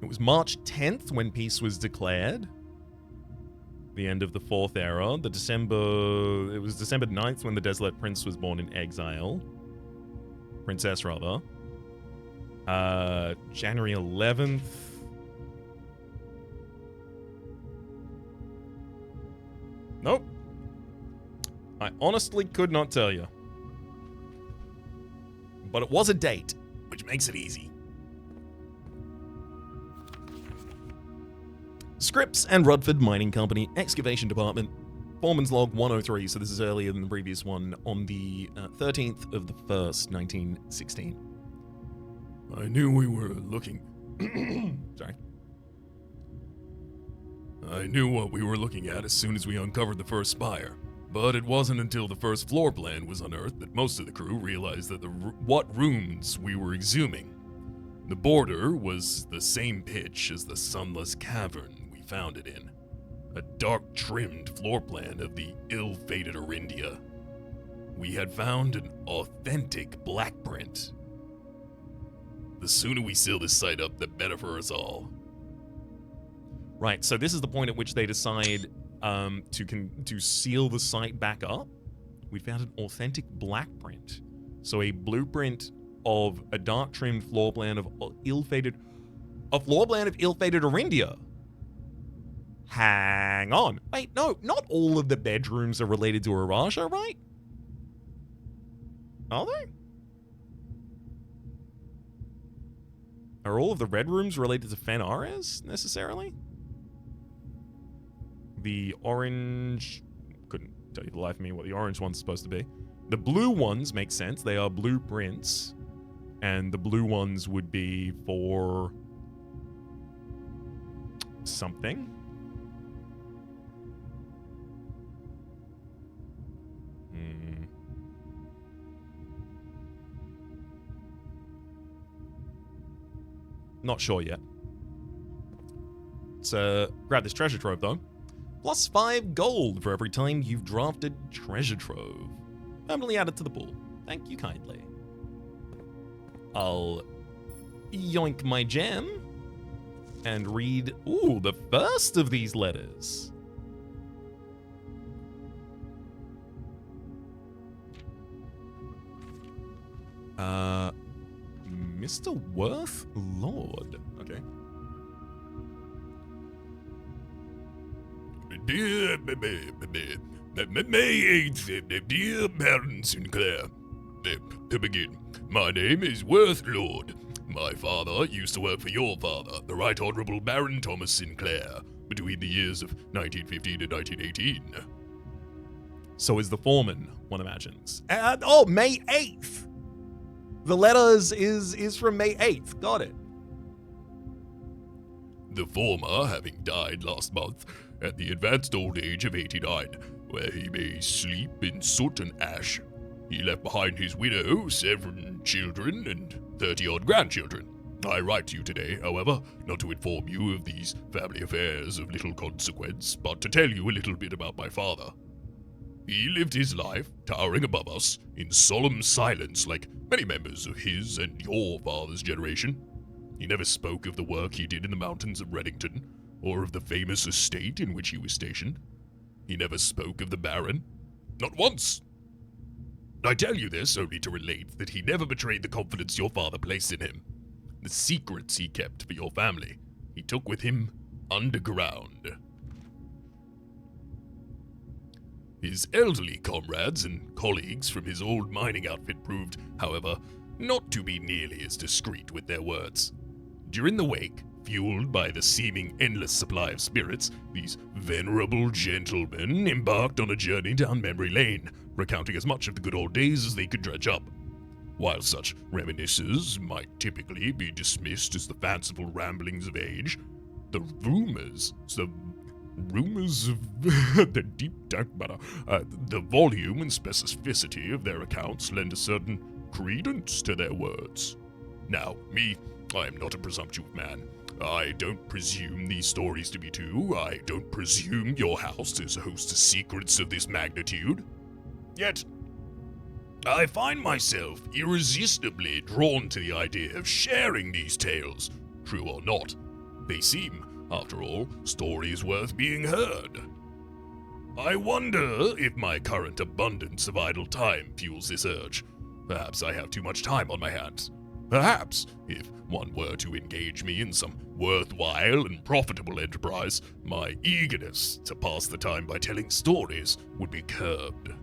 It was March 10th when peace was declared. The end of the Fourth Era. It was December 9th when the Desolate Prince was born in exile. Princess, rather. January 11th. Nope. I honestly could not tell you. But it was a date, which makes it easy. Scripps and Rudford Mining Company, Excavation Department, Foreman's Log 103, so this is earlier than the previous one, on the 13th of the 1st, 1916. I knew we were looking... Sorry. I knew what we were looking at as soon as we uncovered the first spire, but it wasn't until the first floor plan was unearthed that most of the crew realized that what rooms we were exhuming. The border was the same pitch as the sunless cavern we found it in, a dark-trimmed floor plan of the ill-fated Orindia. We had found an authentic black print. The sooner we seal this site up, the better for us all. Right, so this is the point at which they decide to seal the site back up. We found an authentic black print. So a blueprint of a dark-trimmed floor plan of ill-fated... A floor plan of ill-fated Orindia. Hang on. Wait, no, not all of the bedrooms are related to Arasha, right? Are they? Are all of the red rooms related to Fen-Ares, necessarily? The orange... Couldn't tell you the life of me what the orange one's supposed to be. The blue ones make sense. They are blueprints. And the blue ones would be for... something. Not sure yet. Let's grab this treasure trove, though. Plus 5 gold for every time you've drafted treasure trove. Permanently added to the pool. Thank you kindly. I'll yoink my gem and read, ooh, the first of these letters. Mr. Worth Lord. Okay. Dear May 8th, dear Baron Sinclair. To begin, my name is Worth Lord. My father used to work for your father, the Right Honourable Baron Thomas Sinclair, between the years of 1915 and 1918. So is the foreman, one imagines. Oh, May 8th! The letters is from May 8th. Got it. The former having died last month at the advanced old age of 89, where he may sleep in soot and ash. He left behind his widow, 7 children, and 30-odd grandchildren. I write to you today, however, not to inform you of these family affairs of little consequence, but to tell you a little bit about my father. He lived his life, towering above us, in solemn silence like many members of his and your father's generation. He never spoke of the work he did in the mountains of Reddington, or of the famous estate in which he was stationed. He never spoke of the Baron. Not once. I tell you this only to relate that he never betrayed the confidence your father placed in him. The secrets he kept for your family, he took with him underground. His elderly comrades and colleagues from his old mining outfit proved, however, not to be nearly as discreet with their words. During the wake, fueled by the seeming endless supply of spirits, these venerable gentlemen embarked on a journey down memory lane, recounting as much of the good old days as they could dredge up. While such reminiscences might typically be dismissed as the fanciful ramblings of age, the rumors of the deep dark matter, the volume and specificity of their accounts lend a certain credence to their words. Now, I am not a presumptuous man. I don't presume these stories to be true. I don't presume your house is a host of secrets of this magnitude. Yet, I find myself irresistibly drawn to the idea of sharing these tales, true or not. They seem, after all, stories worth being heard. I wonder if my current abundance of idle time fuels this urge. Perhaps I have too much time on my hands. Perhaps, if one were to engage me in some worthwhile and profitable enterprise, my eagerness to pass the time by telling stories would be curbed.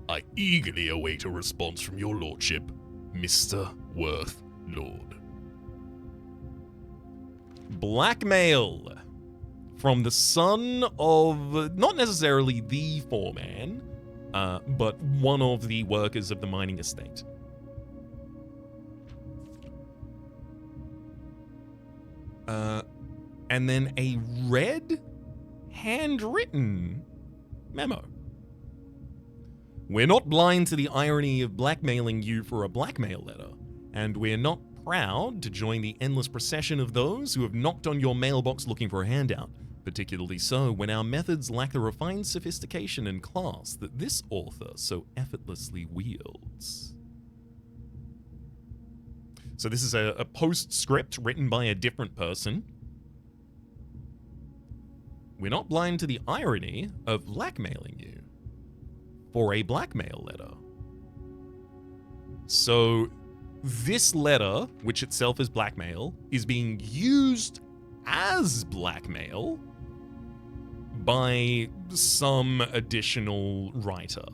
I eagerly await a response from your lordship, Mr. Worth Lord. Blackmail from the son of, not necessarily the foreman, but one of the workers of the mining estate. And then a red handwritten memo. We're not blind to the irony of blackmailing you for a blackmail letter, and we're not proud to join the endless procession of those who have knocked on your mailbox looking for a handout, particularly so when our methods lack the refined sophistication and class that this author so effortlessly wields. So this is a postscript written by a different person. We're not blind to the irony of blackmailing you for a blackmail letter. So this letter, which itself is blackmail, is being used as blackmail by some additional writer.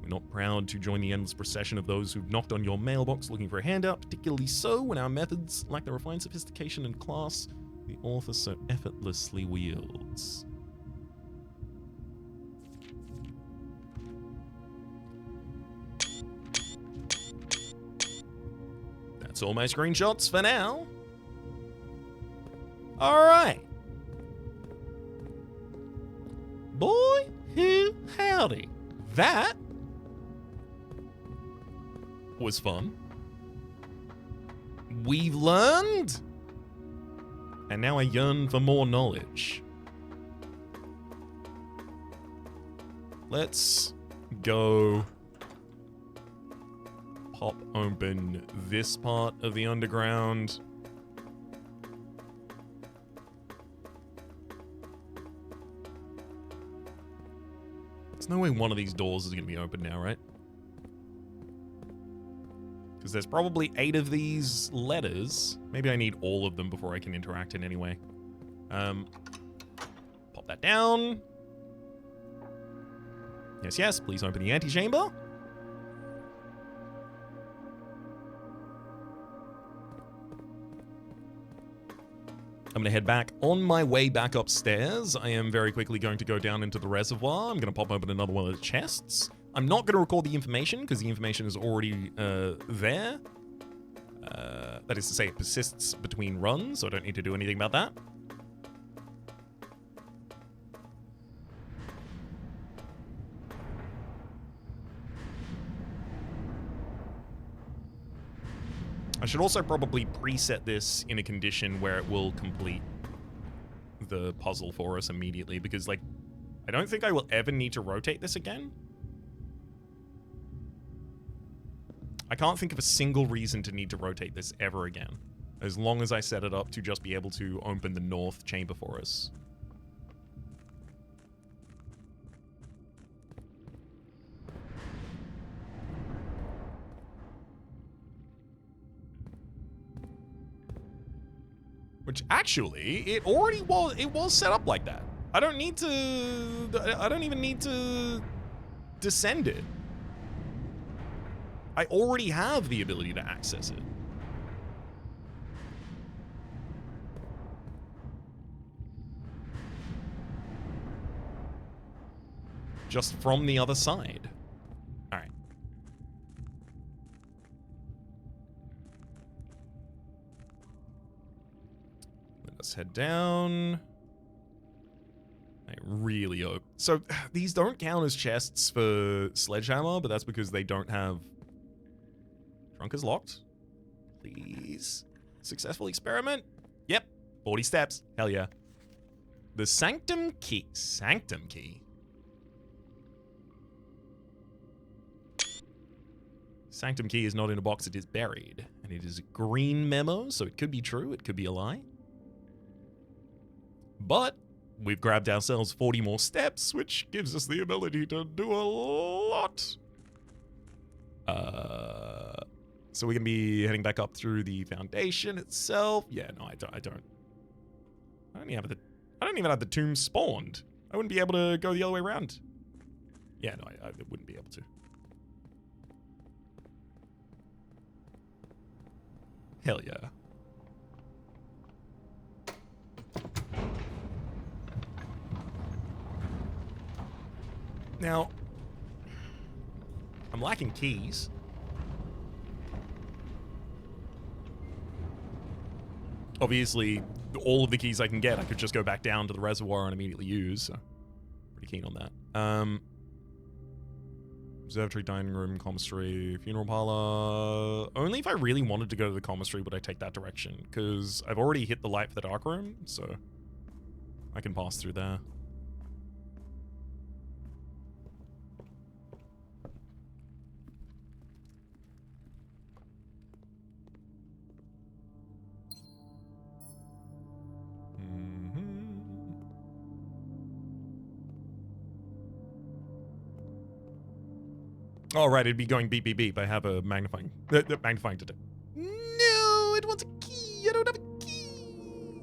We're not proud to join the endless procession of those who've knocked on your mailbox looking for a handout, particularly so when our methods lack the refined sophistication and class the author so effortlessly wields. That's all my screenshots for now. Alright. Boy, howdy. That was fun. We've learned. And now I yearn for more knowledge. Let's go pop open this part of the underground. There's no way one of these doors is going to be open now, right? Because there's probably 8 of these letters. Maybe I need all of them before I can interact in any way. Pop that down. Yes, yes, please open the antechamber. I'm going to head back. On my way back upstairs, I am very quickly going to go down into the reservoir. I'm going to pop open another one of the chests. I'm not going to record the information because the information is already there. That is to say, it persists between runs, so I don't need to do anything about that. I should also probably preset this in a condition where it will complete the puzzle for us immediately, because, like, I don't think I will ever need to rotate this again. I can't think of a single reason to need to rotate this ever again, as long as I set it up to just be able to open the north chamber for us. Which actually, it was set up like that. I don't even need to descend it. I already have the ability to access it. Just from the other side. All right. Let's head down. I really hope. So these don't count as chests for Sledgehammer, but that's because they don't have... Trunk is locked. Please. Successful experiment. Yep. 40 steps. Hell yeah. The Sanctum Key. Sanctum Key? Sanctum Key is not in a box, it is buried. And it is a green memo, so it could be true, it could be a lie. But we've grabbed ourselves 40 more steps, which gives us the ability to do a lot. So we're going to be heading back up through the foundation itself. Yeah, no, I don't even have the tomb spawned. I wouldn't be able to go the other way around. Yeah, no, I wouldn't be able to. Hell yeah. Now, I'm lacking keys. Obviously, all of the keys I can get, I could just go back down to the reservoir and immediately use, so pretty keen on that. Observatory, dining room, commissary, funeral parlor. Only if I really wanted to go to the commissary would I take that direction, because I've already hit the light for the dark room, so I can pass through there. Oh, right, it'd be going beep, beep, beep. I have a magnifying detector. No, it wants a key. I don't have a key.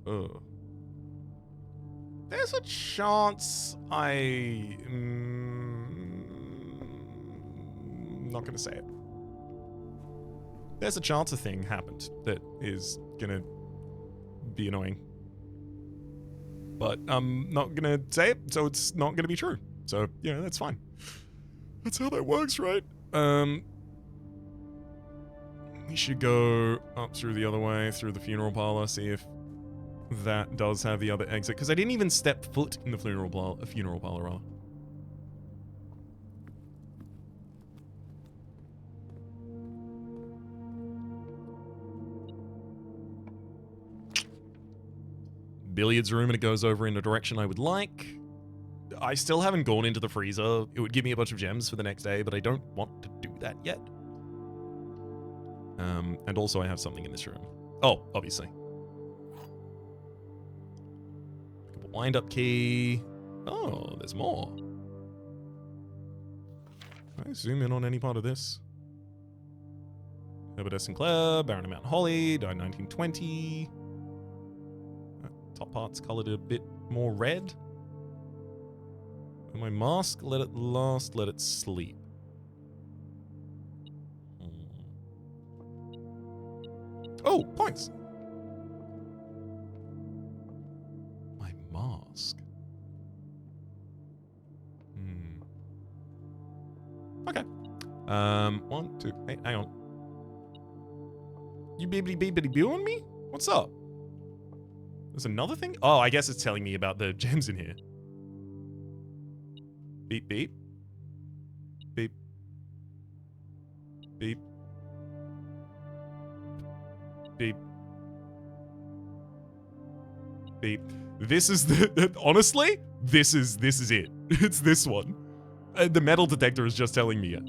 Oh. There's a chance not gonna say it. There's a chance a thing happened that is gonna be annoying. But I'm not gonna say it, so it's not gonna be true. So, yeah, that's fine. That's how that works, right? We should go up through the other way, through the funeral parlor, see if that does have the other exit. Because I didn't even step foot in the funeral parlor. billiards room and it goes over in a direction I would like. I still haven't gone into the freezer. It would give me a bunch of gems for the next day, but I don't want to do that yet. And also I have something in this room. Oh, obviously. Wind up key. Oh, there's more. Can I zoom in on any part of this? Herbert S. Sinclair, Baron of Mount Holly, died 1920. Top part's colored a bit more red. And my mask, let it last, let it sleep. Oh, points. My mask. Okay. 1, 2, hey, hang on. You bibbity boo on me? What's up? There's another thing? Oh, I guess it's telling me about the gems in here. Beep, beep. Beep. Beep. Beep. Beep. This is the... honestly, this is it. It's this one. The metal detector is just telling me it.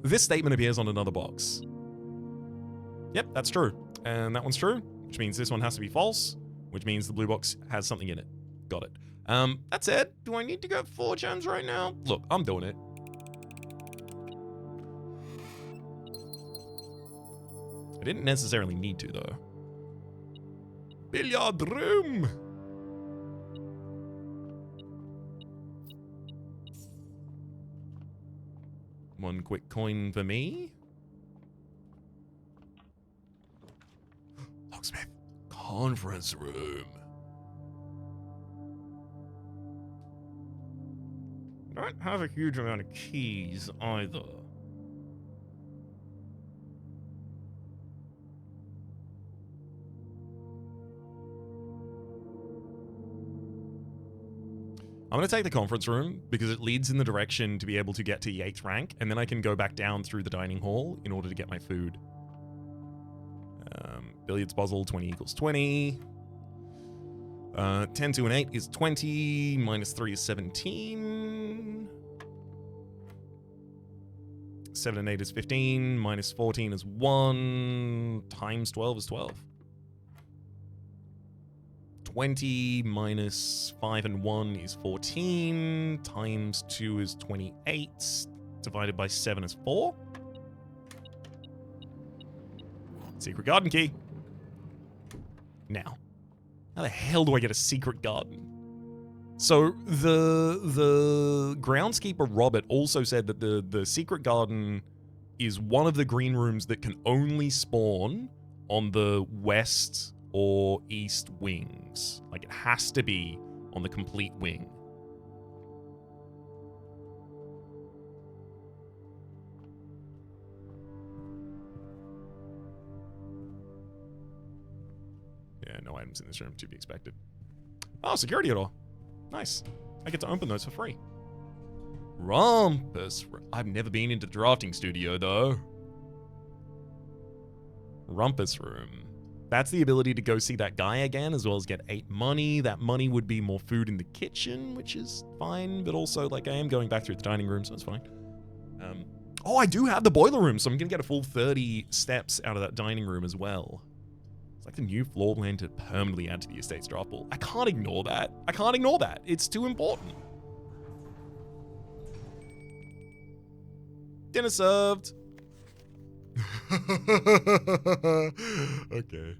This statement appears on another box. Yep, that's true. And that one's true, which means this one has to be false, which means the blue box has something in it. Got it. That's it. Do I need to go 4 gems right now? Look, I'm doing it. I didn't necessarily need to, though. Billiard room! One quick coin for me. Locksmith. Conference room. I don't have a huge amount of keys either. I'm going to take the conference room because it leads in the direction to be able to get to the 8th rank, and then I can go back down through the dining hall in order to get my food. Billiards puzzle, 20 equals 20. 10, 2, and 8 is 20. Minus 3 is 17. 7 and 8 is 15. Minus 14 is 1. Times 12 is 12. 20 minus 5 and 1 is 14. Times 2 is 28. Divided by 7 is 4. Secret garden key. Now, how the hell do I get a secret garden? So the groundskeeper Robert also said that the secret garden is one of the green rooms that can only spawn on the west or east wings. Like, it has to be on the complete wing. Yeah, no items in this room to be expected. Oh, security door. Nice. I get to open those for free. Rumpus. I've never been into the drafting studio, though. Rumpus room. That's the ability to go see that guy again, as well as get 8 money. That money would be more food in the kitchen, which is fine, but also, like, I am going back through the dining room, so it's fine. Oh, I do have the boiler room, so I'm going to get a full 30 steps out of that dining room as well. It's like the new floor plan to permanently add to the estate's draft pool. I can't ignore that. I can't ignore that. It's too important. Dinner served. Okay.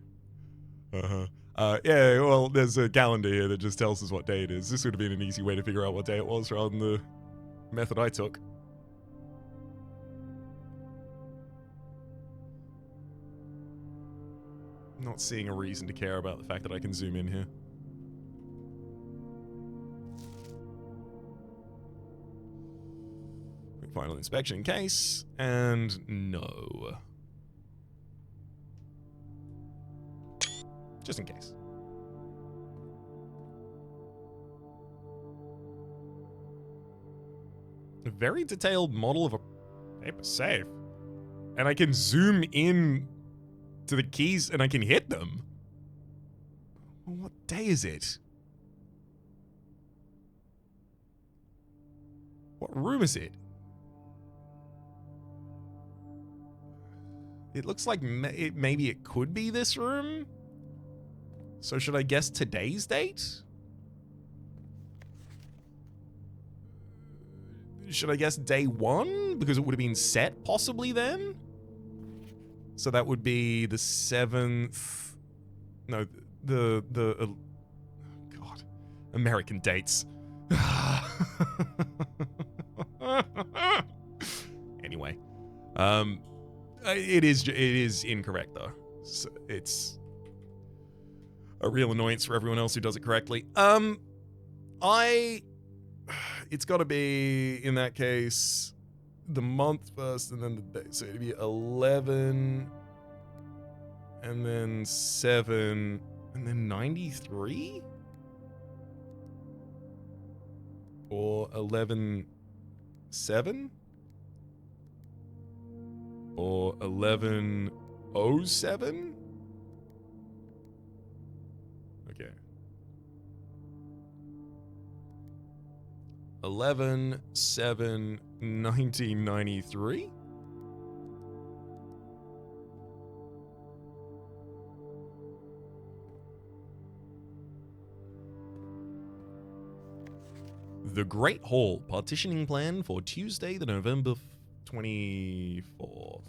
Yeah, well, there's a calendar here that just tells us what day it is. This would have been an easy way to figure out what day it was rather than the method I took. Not seeing a reason to care about the fact that I can zoom in here. Quick final inspection in case, and no. Just in case. A very detailed model of a paper safe. And I can zoom in to the keys and I can hit them. What day is it? What room is it? It looks like maybe it could be this room. So should I guess today's date? Should I guess day 1? Because it would have been set possibly then? So that would be the 7th. No, God. American dates. Anyway. It is incorrect though. So it's a real annoyance for everyone else who does it correctly. It's got to be, in that case, the month first and then the day. So it'd be 11 and then 7 and then 93? Or 11-7? Or 11-07? Okay. 11-7-1993? The Great Hall partitioning plan for Tuesday, the November 24th.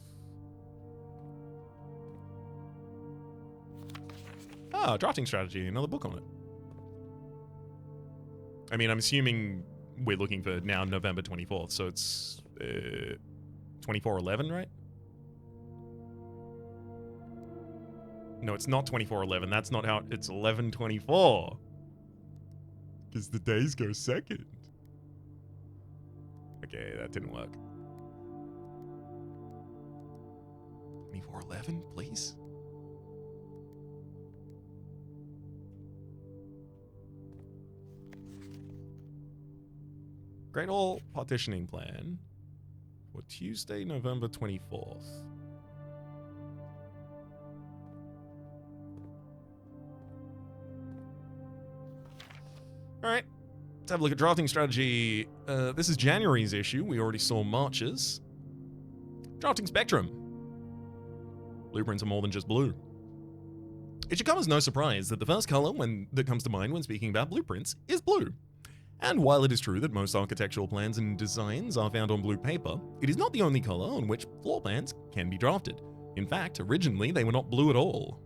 Ah, drafting strategy, another book on it. I mean, I'm assuming we're looking for now November 24th, so it's 2411, right? No, it's not 2411. That's not how it's 1124. Because the days go second. Okay, that didn't work. 2411, please. Great Hall partitioning plan for Tuesday, November 24th. All right, let's have a look at drafting strategy. This is January's issue. We already saw March's. Drafting spectrum. Blueprints are more than just blue. It should come as no surprise that the first color that comes to mind when speaking about blueprints is blue. And while it is true that most architectural plans and designs are found on blue paper, it is not the only color on which floor plans can be drafted. In fact, originally they were not blue at all.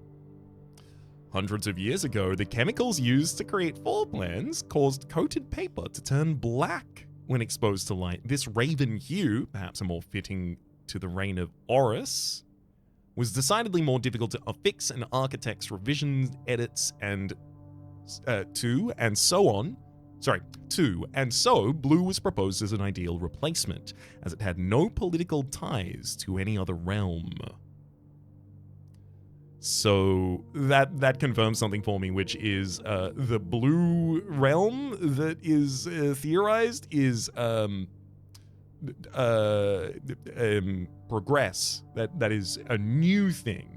Hundreds of years ago, the chemicals used to create floor plans caused coated paper to turn black when exposed to light. This raven hue, perhaps a more fitting to the reign of Horus, was decidedly more difficult to affix, and architects' revisions, edits, and so blue was proposed as an ideal replacement, as it had no political ties to any other realm. So that confirms something for me, which is the blue realm that is theorized is progress. That is a new thing.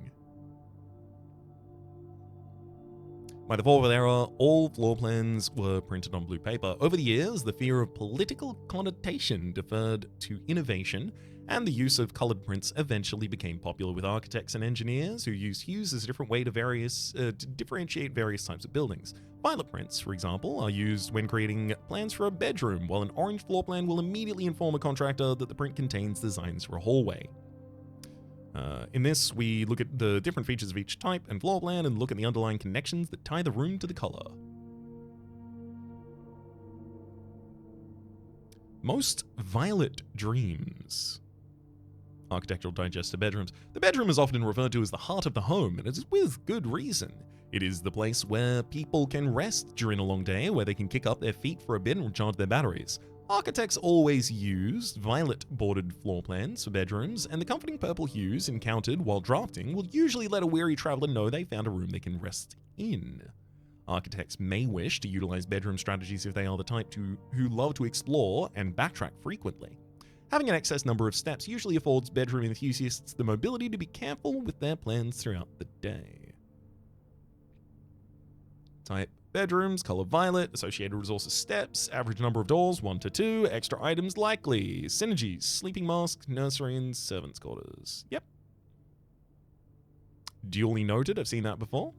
By the fall of the era, all floor plans were printed on blue paper. Over the years, the fear of political connotation deferred to innovation, and the use of colored prints eventually became popular with architects and engineers who used hues as a different way to differentiate various types of buildings. Violet prints, for example, are used when creating plans for a bedroom, while an orange floor plan will immediately inform a contractor that the print contains designs for a hallway. In this, we look at the different features of each type and floor plan and look at the underlying connections that tie the room to the color. Most violet dreams. Architectural Digest to bedrooms. The bedroom is often referred to as the heart of the home, and it is with good reason. It is the place where people can rest during a long day, where they can kick up their feet for a bit and recharge their batteries. Architects always used violet bordered floor plans for bedrooms, and the comforting purple hues encountered while drafting will usually let a weary traveler know they found a room they can rest in. Architects may wish to utilize bedroom strategies if they are the type who love to explore and backtrack frequently. Having an excess number of steps usually affords bedroom enthusiasts the mobility to be careful with their plans throughout the day. Type bedrooms, color violet, associated resources steps, average number of doors 1 to 2, extra items likely, synergies, sleeping mask, nursery, and servants' quarters. Yep. Duly noted, I've seen that before.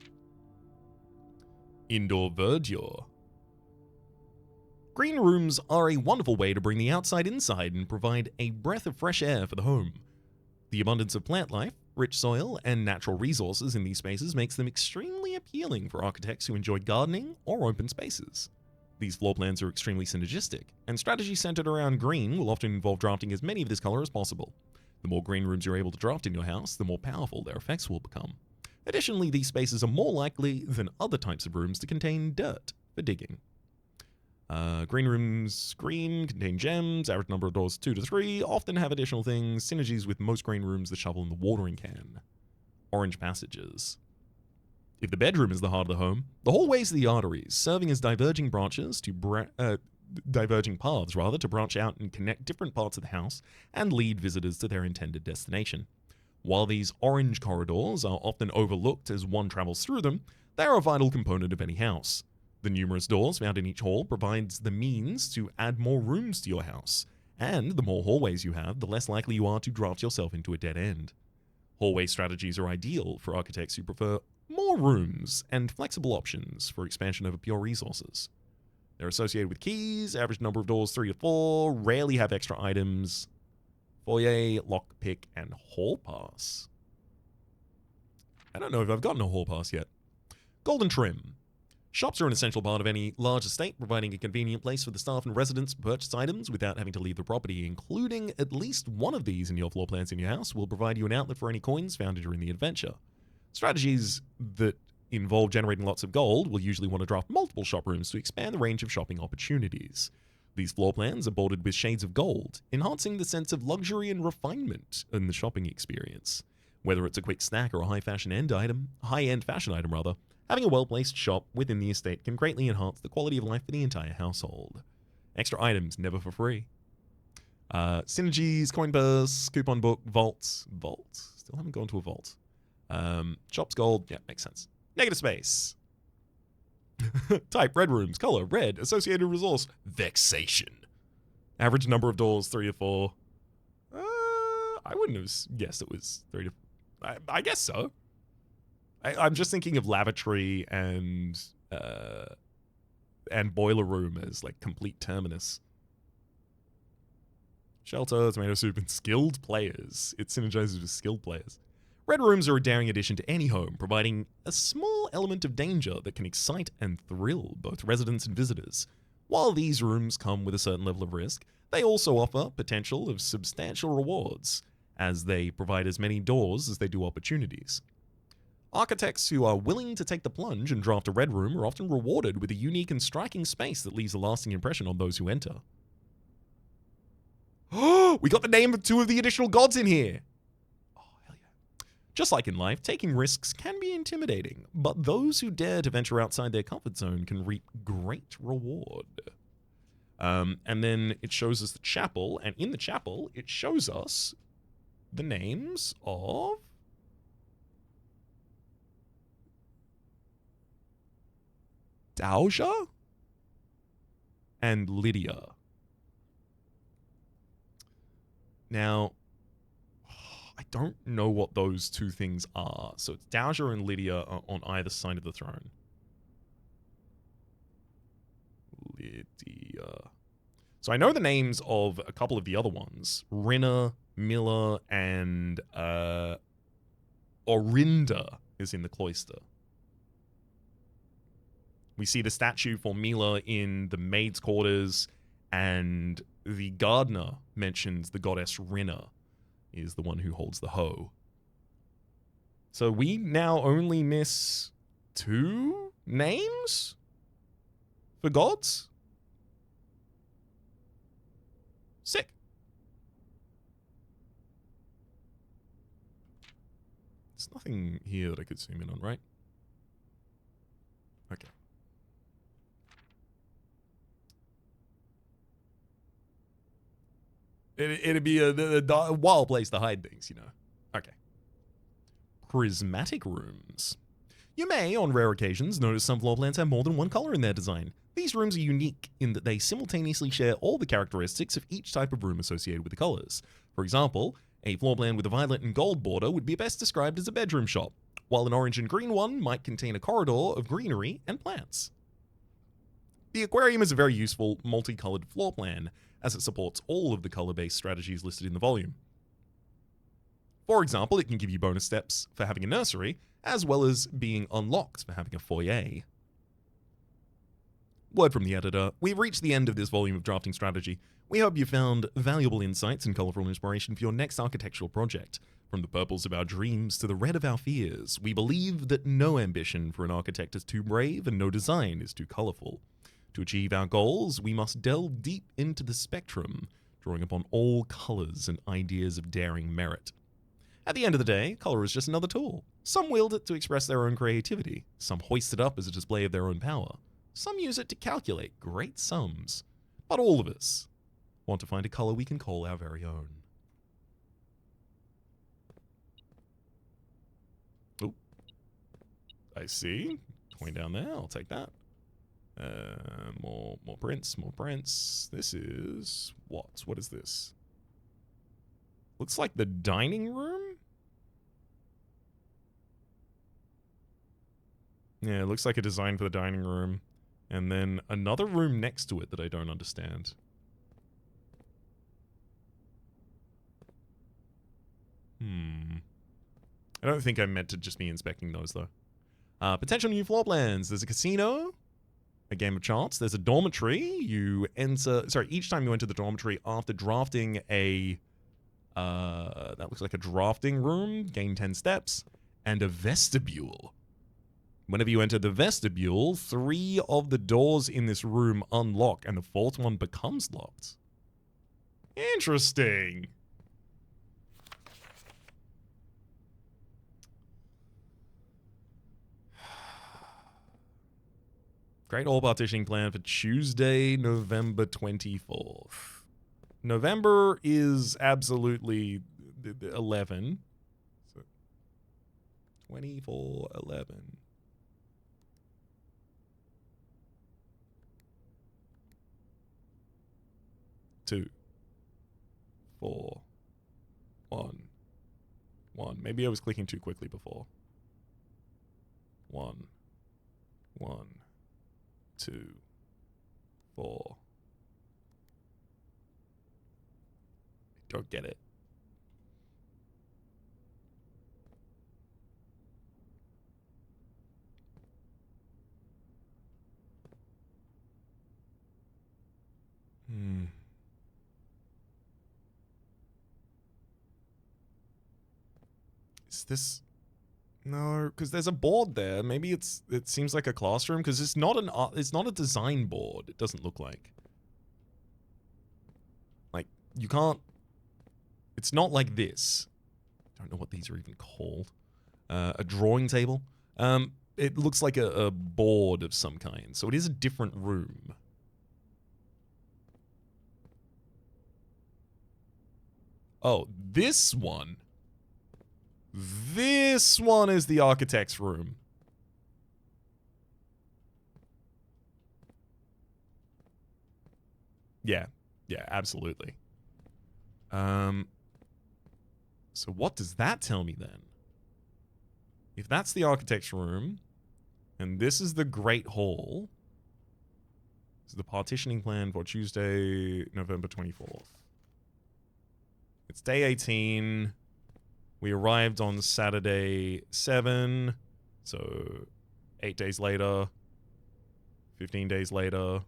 Indoor verdure. Green rooms are a wonderful way to bring the outside inside and provide a breath of fresh air for the home. The abundance of plant life, rich soil, and natural resources in these spaces makes them extremely appealing for architects who enjoy gardening or open spaces. These floor plans are extremely synergistic, and strategy centered around green will often involve drafting as many of this color as possible. The more green rooms you're able to draft in your house, the more powerful their effects will become. Additionally, these spaces are more likely than other types of rooms to contain dirt for digging. Green rooms, contain gems, average number of doors 2 to 3, often have additional things, synergies with most green rooms, the shovel and the watering can. Orange passages. If the bedroom is the heart of the home, the hallways are the arteries, serving as diverging paths to branch out and connect different parts of the house and lead visitors to their intended destination. While these orange corridors are often overlooked as one travels through them, they are a vital component of any house. The numerous doors found in each hall provides the means to add more rooms to your house, and the more hallways you have, the less likely you are to draft yourself into a dead end. Hallway strategies are ideal for architects who prefer more rooms and flexible options for expansion over pure resources. They're associated with keys, average number of doors 3 to 4, rarely have extra items, foyer, lockpick, and hall pass. I don't know if I've gotten a hall pass yet. Golden trim. Shops are an essential part of any large estate, providing a convenient place for the staff and residents to purchase items without having to leave the property. Including at least one of these in your floor plans in your house will provide you an outlet for any coins found during the adventure. Strategies that involve generating lots of gold will usually want to draft multiple shop rooms to expand the range of shopping opportunities. These floor plans are bordered with shades of gold, enhancing the sense of luxury and refinement in the shopping experience. Whether it's a quick snack or a high-end fashion item, having a well-placed shop within the estate can greatly enhance the quality of life for the entire household. Extra items, never for free. Synergies, coin purse, coupon book, vaults. Still haven't gone to a vault. Shops gold, yeah, makes sense. Negative space. Type, red rooms, color, red, associated resource, vexation. Average number of doors, 3 to 4. I wouldn't have guessed it was 3 to 4. I guess so. I'm just thinking of lavatory and boiler room as like complete terminus. Shelter, tomato soup, and skilled players. It synergizes with skilled players. Red rooms are a daring addition to any home, providing a small element of danger that can excite and thrill both residents and visitors. While these rooms come with a certain level of risk, they also offer potential of substantial rewards, as they provide as many doors as they do opportunities. Architects who are willing to take the plunge and draft a red room are often rewarded with a unique and striking space that leaves a lasting impression on those who enter. Oh, we got the name of 2 of the additional gods in here. Oh, hell yeah. Just like in life, taking risks can be intimidating, but those who dare to venture outside their comfort zone can reap great reward. And then it shows us the chapel, and in the chapel, it shows us the names of Doja and Lydia. Now, I don't know what those 2 things are. So it's Doja and Lydia are on either side of the throne. Lydia. So I know the names of a couple of the other ones. Rinna, Miller, and Orinda is in the cloister. We see the statue for Mila in the maid's quarters, and the gardener mentions the goddess Rinna is the one who holds the hoe. So we now only miss 2 names for gods? Sick. There's nothing here that I could zoom in on, right? Okay. It'd be a wild place to hide things, you know. Okay. Prismatic rooms. You may, on rare occasions, notice some floor plans have more than one color in their design. These rooms are unique in that they simultaneously share all the characteristics of each type of room associated with the colors. For example, a floor plan with a violet and gold border would be best described as a bedroom shop, while an orange and green one might contain a corridor of greenery and plants. The aquarium is a very useful, multicolored floor plan, as it supports all of the color-based strategies listed in the volume. For example, it can give you bonus steps for having a nursery, as well as being unlocked for having a foyer. Word from the editor, we've reached the end of this volume of drafting strategy. We hope you found valuable insights and colorful inspiration for your next architectural project. From the purples of our dreams to the red of our fears, we believe that no ambition for an architect is too brave and no design is too colorful. To achieve our goals, we must delve deep into the spectrum, drawing upon all colors and ideas of daring merit. At the end of the day, color is just another tool. Some wield it to express their own creativity, some hoist it up as a display of their own power, some use it to calculate great sums. But all of us want to find a color we can call our very own. Oh, I see. 20 down there, I'll take that. More prints. This is what? What is this? Looks like the dining room? Yeah, it looks like a design for the dining room. And then another room next to it that I don't understand. I don't think I'm meant to just be inspecting those, though. Potential new floor plans. There's a casino. A game of chance. There's a dormitory. You enter... Sorry, each time you enter the dormitory after drafting a... that looks like a drafting room. Gain 10 steps. And a vestibule. Whenever you enter the vestibule, 3 of the doors in this room unlock, and the 4th one becomes locked. Interesting. Great Hall partitioning plan for Tuesday, November 24th. November is absolutely 11. So 24/11. 2, 4, 1, 1. Maybe I was clicking too quickly before. 1, 1, 2, 4. I don't get it. Is this... No, because there's a board there. Maybe it seems like a classroom, because it's not a design board. It doesn't look like. Like, you can't... It's not like this. I don't know what these are even called. A drawing table. It looks like a board of some kind, so it is a different room. Oh, this one. This one is the architect's room. Yeah, absolutely. So what does that tell me then? If that's the architect's room, and this is the Great Hall, this is the partitioning plan for Tuesday, November 24th. It's day 18. We arrived on Saturday 7, so 8 days later, 15 days later,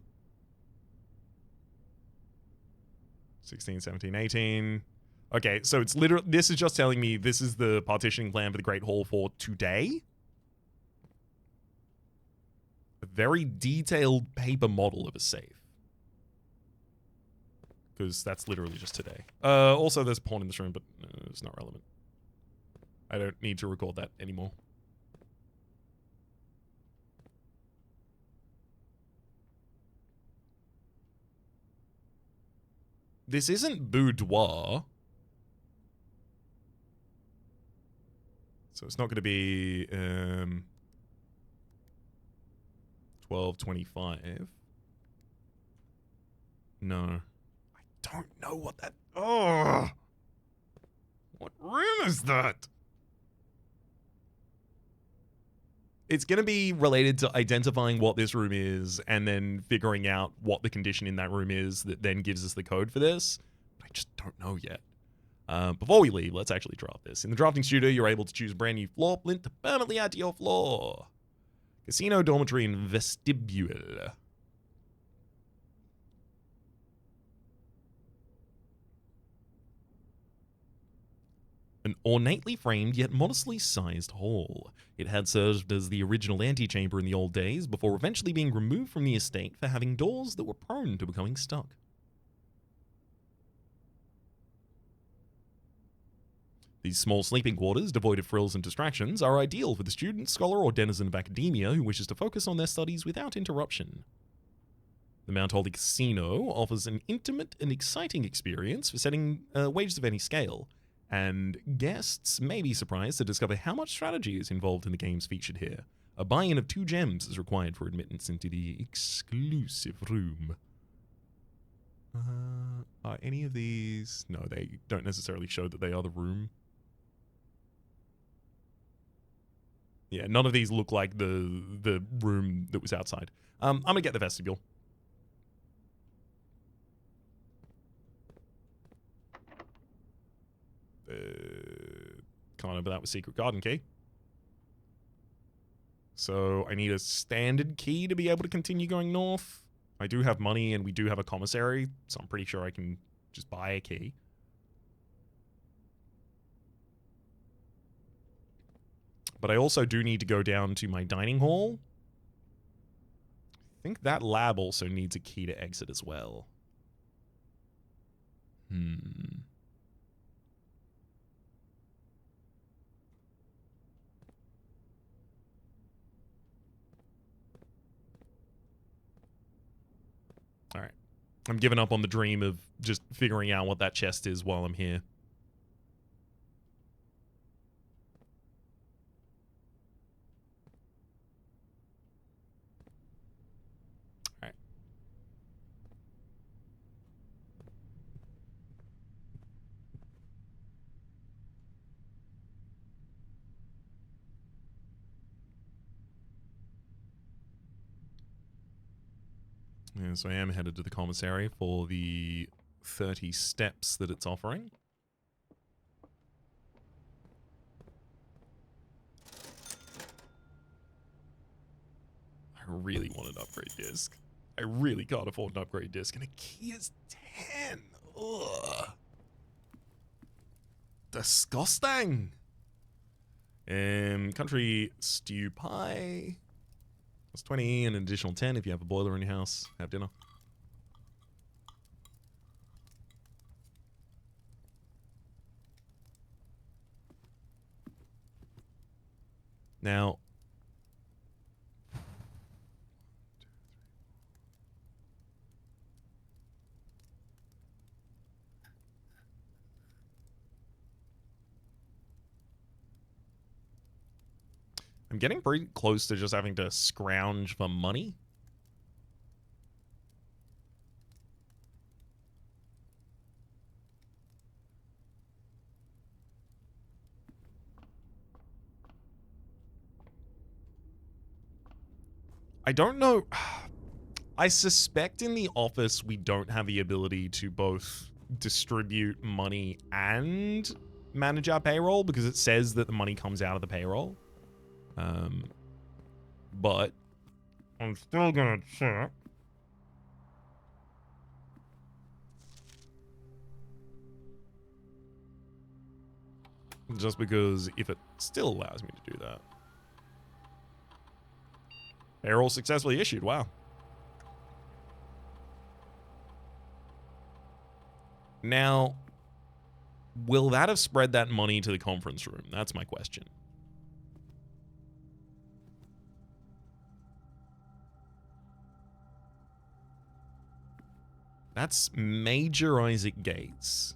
16, 17, 18. Okay, so it's literally, this is just telling me this is the partitioning plan for the Great Hall for today. A very detailed paper model of a safe. Because that's literally just today. Also, there's porn in this room, but it's not relevant. I don't need to record that anymore. This isn't boudoir. So it's not going to be... 1225. No. I don't know what that... Oh! What room is that? It's going to be related to identifying what this room is and then figuring out what the condition in that room is that then gives us the code for this. I just don't know yet. Before we leave, let's actually draft this. In the drafting studio, you're able to choose a brand new floor plint to permanently add to your floor. Casino, dormitory, and vestibule. An ornately framed yet modestly sized hall. It had served as the original antechamber in the old days before eventually being removed from the estate for having doors that were prone to becoming stuck. These small sleeping quarters, devoid of frills and distractions, are ideal for the student, scholar, or denizen of academia who wishes to focus on their studies without interruption. The Mount Holly Casino offers an intimate and exciting experience for setting wagers of any scale, and guests may be surprised to discover how much strategy is involved in the games featured here. A buy-in of 2 gems is required for admittance into the exclusive room. Are any of these... No, they don't necessarily show that they are the room. Yeah, none of these look like the room that was outside. I'm going to get the vestibule. Can't open that with secret garden key. So I need a standard key to be able to continue going north. I do have money and we do have a commissary, so I'm pretty sure I can just buy a key. But I also do need to go down to my dining hall. I think that lab also needs a key to exit as well. All right. I'm giving up on the dream of just figuring out what that chest is while I'm here. All right. Yeah, so I am headed to the commissary for the 30 steps that it's offering. I really want an upgrade disc. I really can't afford an upgrade disc, and a key is 10. Ugh. Disgusting. Country stew pie. That's 20 and an additional 10 if you have a boiler in your house. Have dinner. Now, I'm getting pretty close to just having to scrounge for money. I don't know. I suspect in the office we don't have the ability to both distribute money and manage our payroll because it says that the money comes out of the payroll. But I'm still gonna check. Just because if it still allows me to do that. Payroll successfully issued, wow. Now, will that have spread that money to the conference room? That's my question. That's Major Isaac Gates.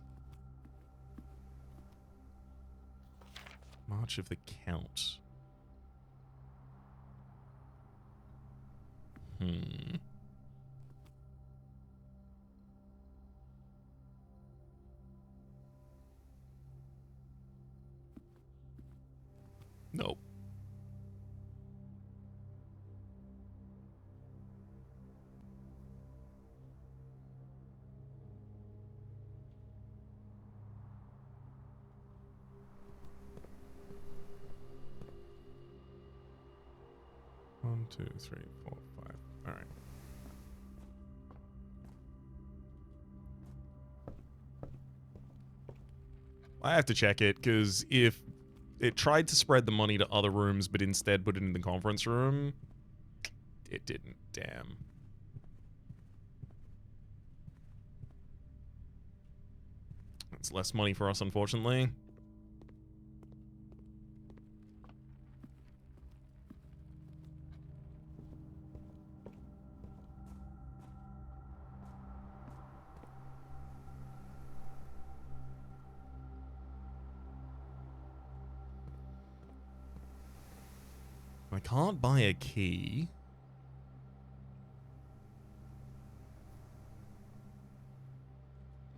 March of the Count. Hmm. Nope. One, two, three, four, five. All right. I have to check it, because if it tried to spread the money to other rooms, but instead put it in the conference room, it didn't. Damn. That's less money for us, unfortunately. I can't buy a key.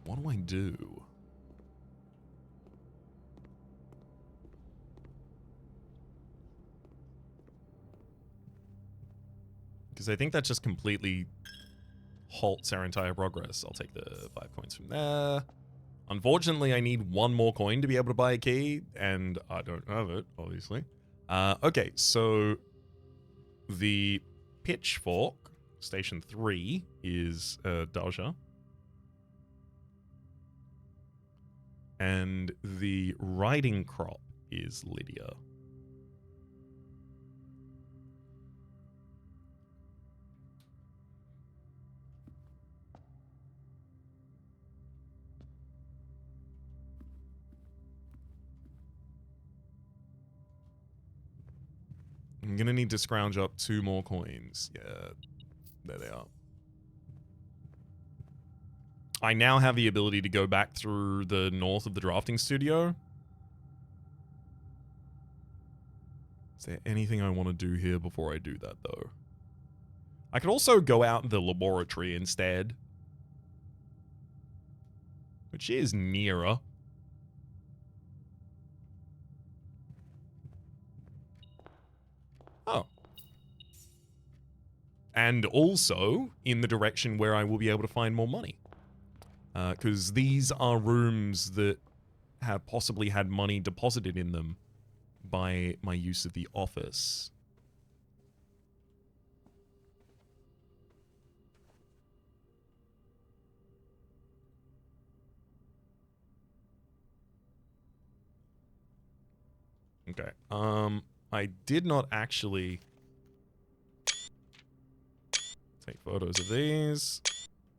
What do I do? Because I think that just completely halts our entire progress. I'll take the 5 coins from there. Unfortunately, I need one more coin to be able to buy a key, and I don't have it, obviously. Okay, so the pitchfork, station 3, is Daja. And the riding crop is Lydia. I'm gonna need to scrounge up 2 more coins. Yeah, there they are. I now have the ability to go back through the north of the drafting studio. Is there anything I want to do here before I do that, though? I could also go out in the laboratory instead, which is nearer. Oh. And also in the direction where I will be able to find more money. Because these are rooms that have possibly had money deposited in them by my use of the office. Okay. I did not actually take photos of these,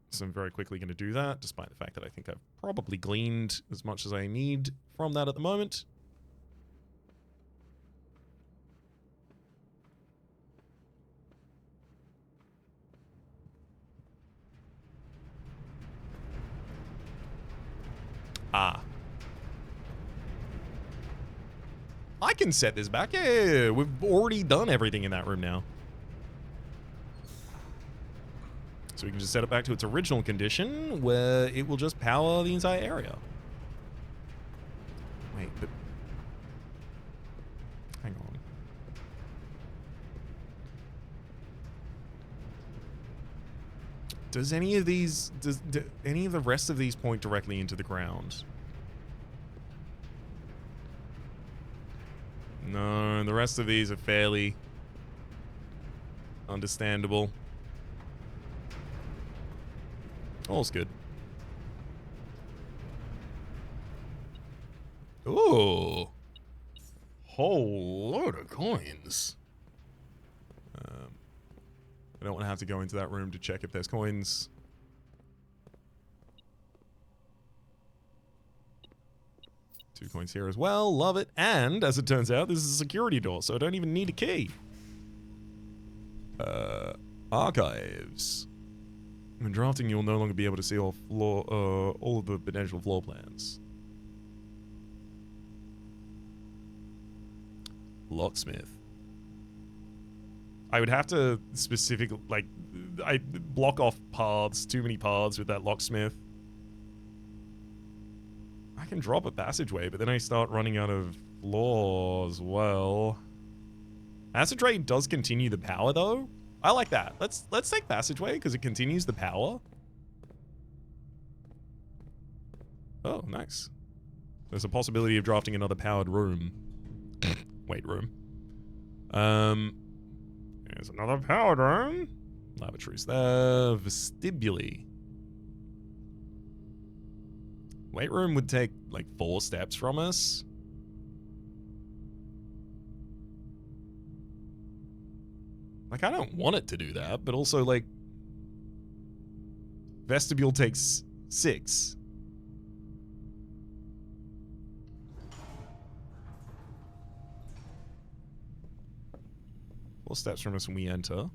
so I'm very quickly going to do that, despite the fact that I think I've probably gleaned as much as I need from that at the moment. Ah. I can set this back. Yeah, we've already done everything in that room now. So we can just set it back to its original condition, where it will just power the entire area. Wait, but... hang on. Does any of these... do any of the rest of these point directly into the ground? No, the rest of these are fairly understandable. All's good. Ooh. Whole load of coins. I don't want to have to go into that room to check if there's coins. Two coins here as well. Love it. And, as it turns out, this is a security door, so I don't even need a key. Archives. When drafting, you'll no longer be able to see all of the potential floor plans. Locksmith. I would have to specifically, like, I block off paths, too many paths with that locksmith. I can drop a passageway, but then I start running out of floors. Well, passageway does continue the power, though. I like that. Let's take passageway because it continues the power. Oh, nice. There's a possibility of drafting another powered room. Wait, room. There's another powered room. Lavatories there. Vestibuli. Weight room would take like 4 steps from us. Like, I don't want it to do that, but also, like, vestibule takes 6. Four steps from us when we enter.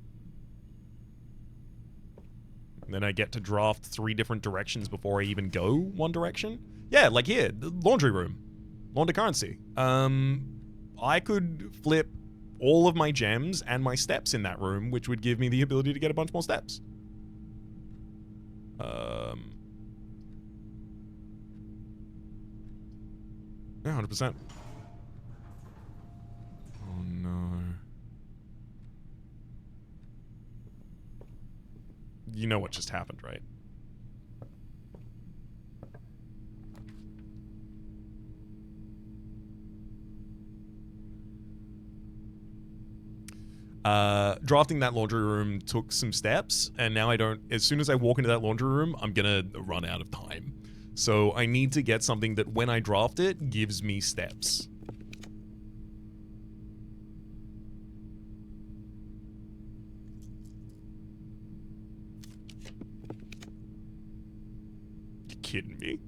And then I get to draft 3 different directions before I even go one direction. Yeah, like here, the laundry room. Launder currency. I could flip all of my gems and my steps in that room, which would give me the ability to get a bunch more steps. Yeah, 100%. Oh no. You know what just happened, right? Drafting that laundry room took some steps, and now I don't... As soon as I walk into that laundry room, I'm gonna run out of time. So I need to get something that when I draft it, gives me steps. You kidding me?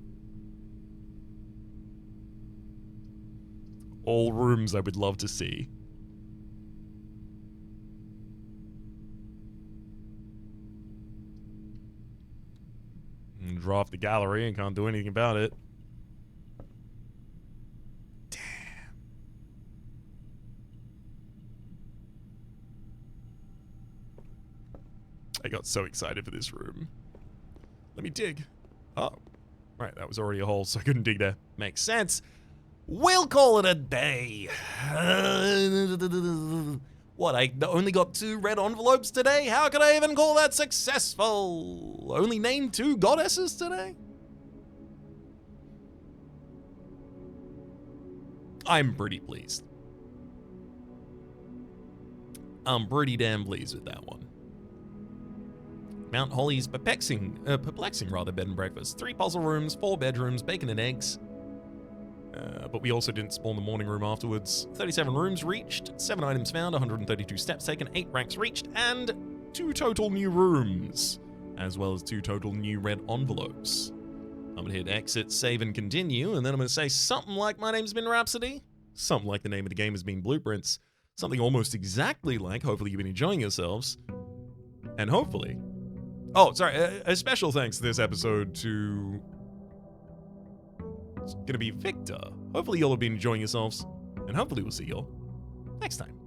All rooms I would love to see. Draft the gallery and can't do anything about it. Damn. I got so excited for this room. Let me dig. Oh. Right, that was already a hole, so I couldn't dig there. Makes sense. We'll call it a day. What, I only got 2 red envelopes today? How could I even call that successful? Only named 2 goddesses today? I'm pretty pleased. I'm pretty damn pleased with that one. Mount Holly's perplexing rather bed and breakfast. 3 puzzle rooms, 4 bedrooms, bacon and eggs. But we also didn't spawn the morning room afterwards. 37 rooms reached, 7 items found, 132 steps taken, 8 ranks reached, and 2 total new rooms, as well as 2 total new red envelopes. I'm gonna hit exit, save, and continue, and then I'm gonna say something like my name's been Rhapsody, something like the name of the game has been Blueprints, something almost exactly like hopefully you've been enjoying yourselves, and hopefully... Oh, sorry, a special thanks this episode to... It's gonna be Victor. Hopefully you'll have been enjoying yourselves, and hopefully we'll see y'all next time.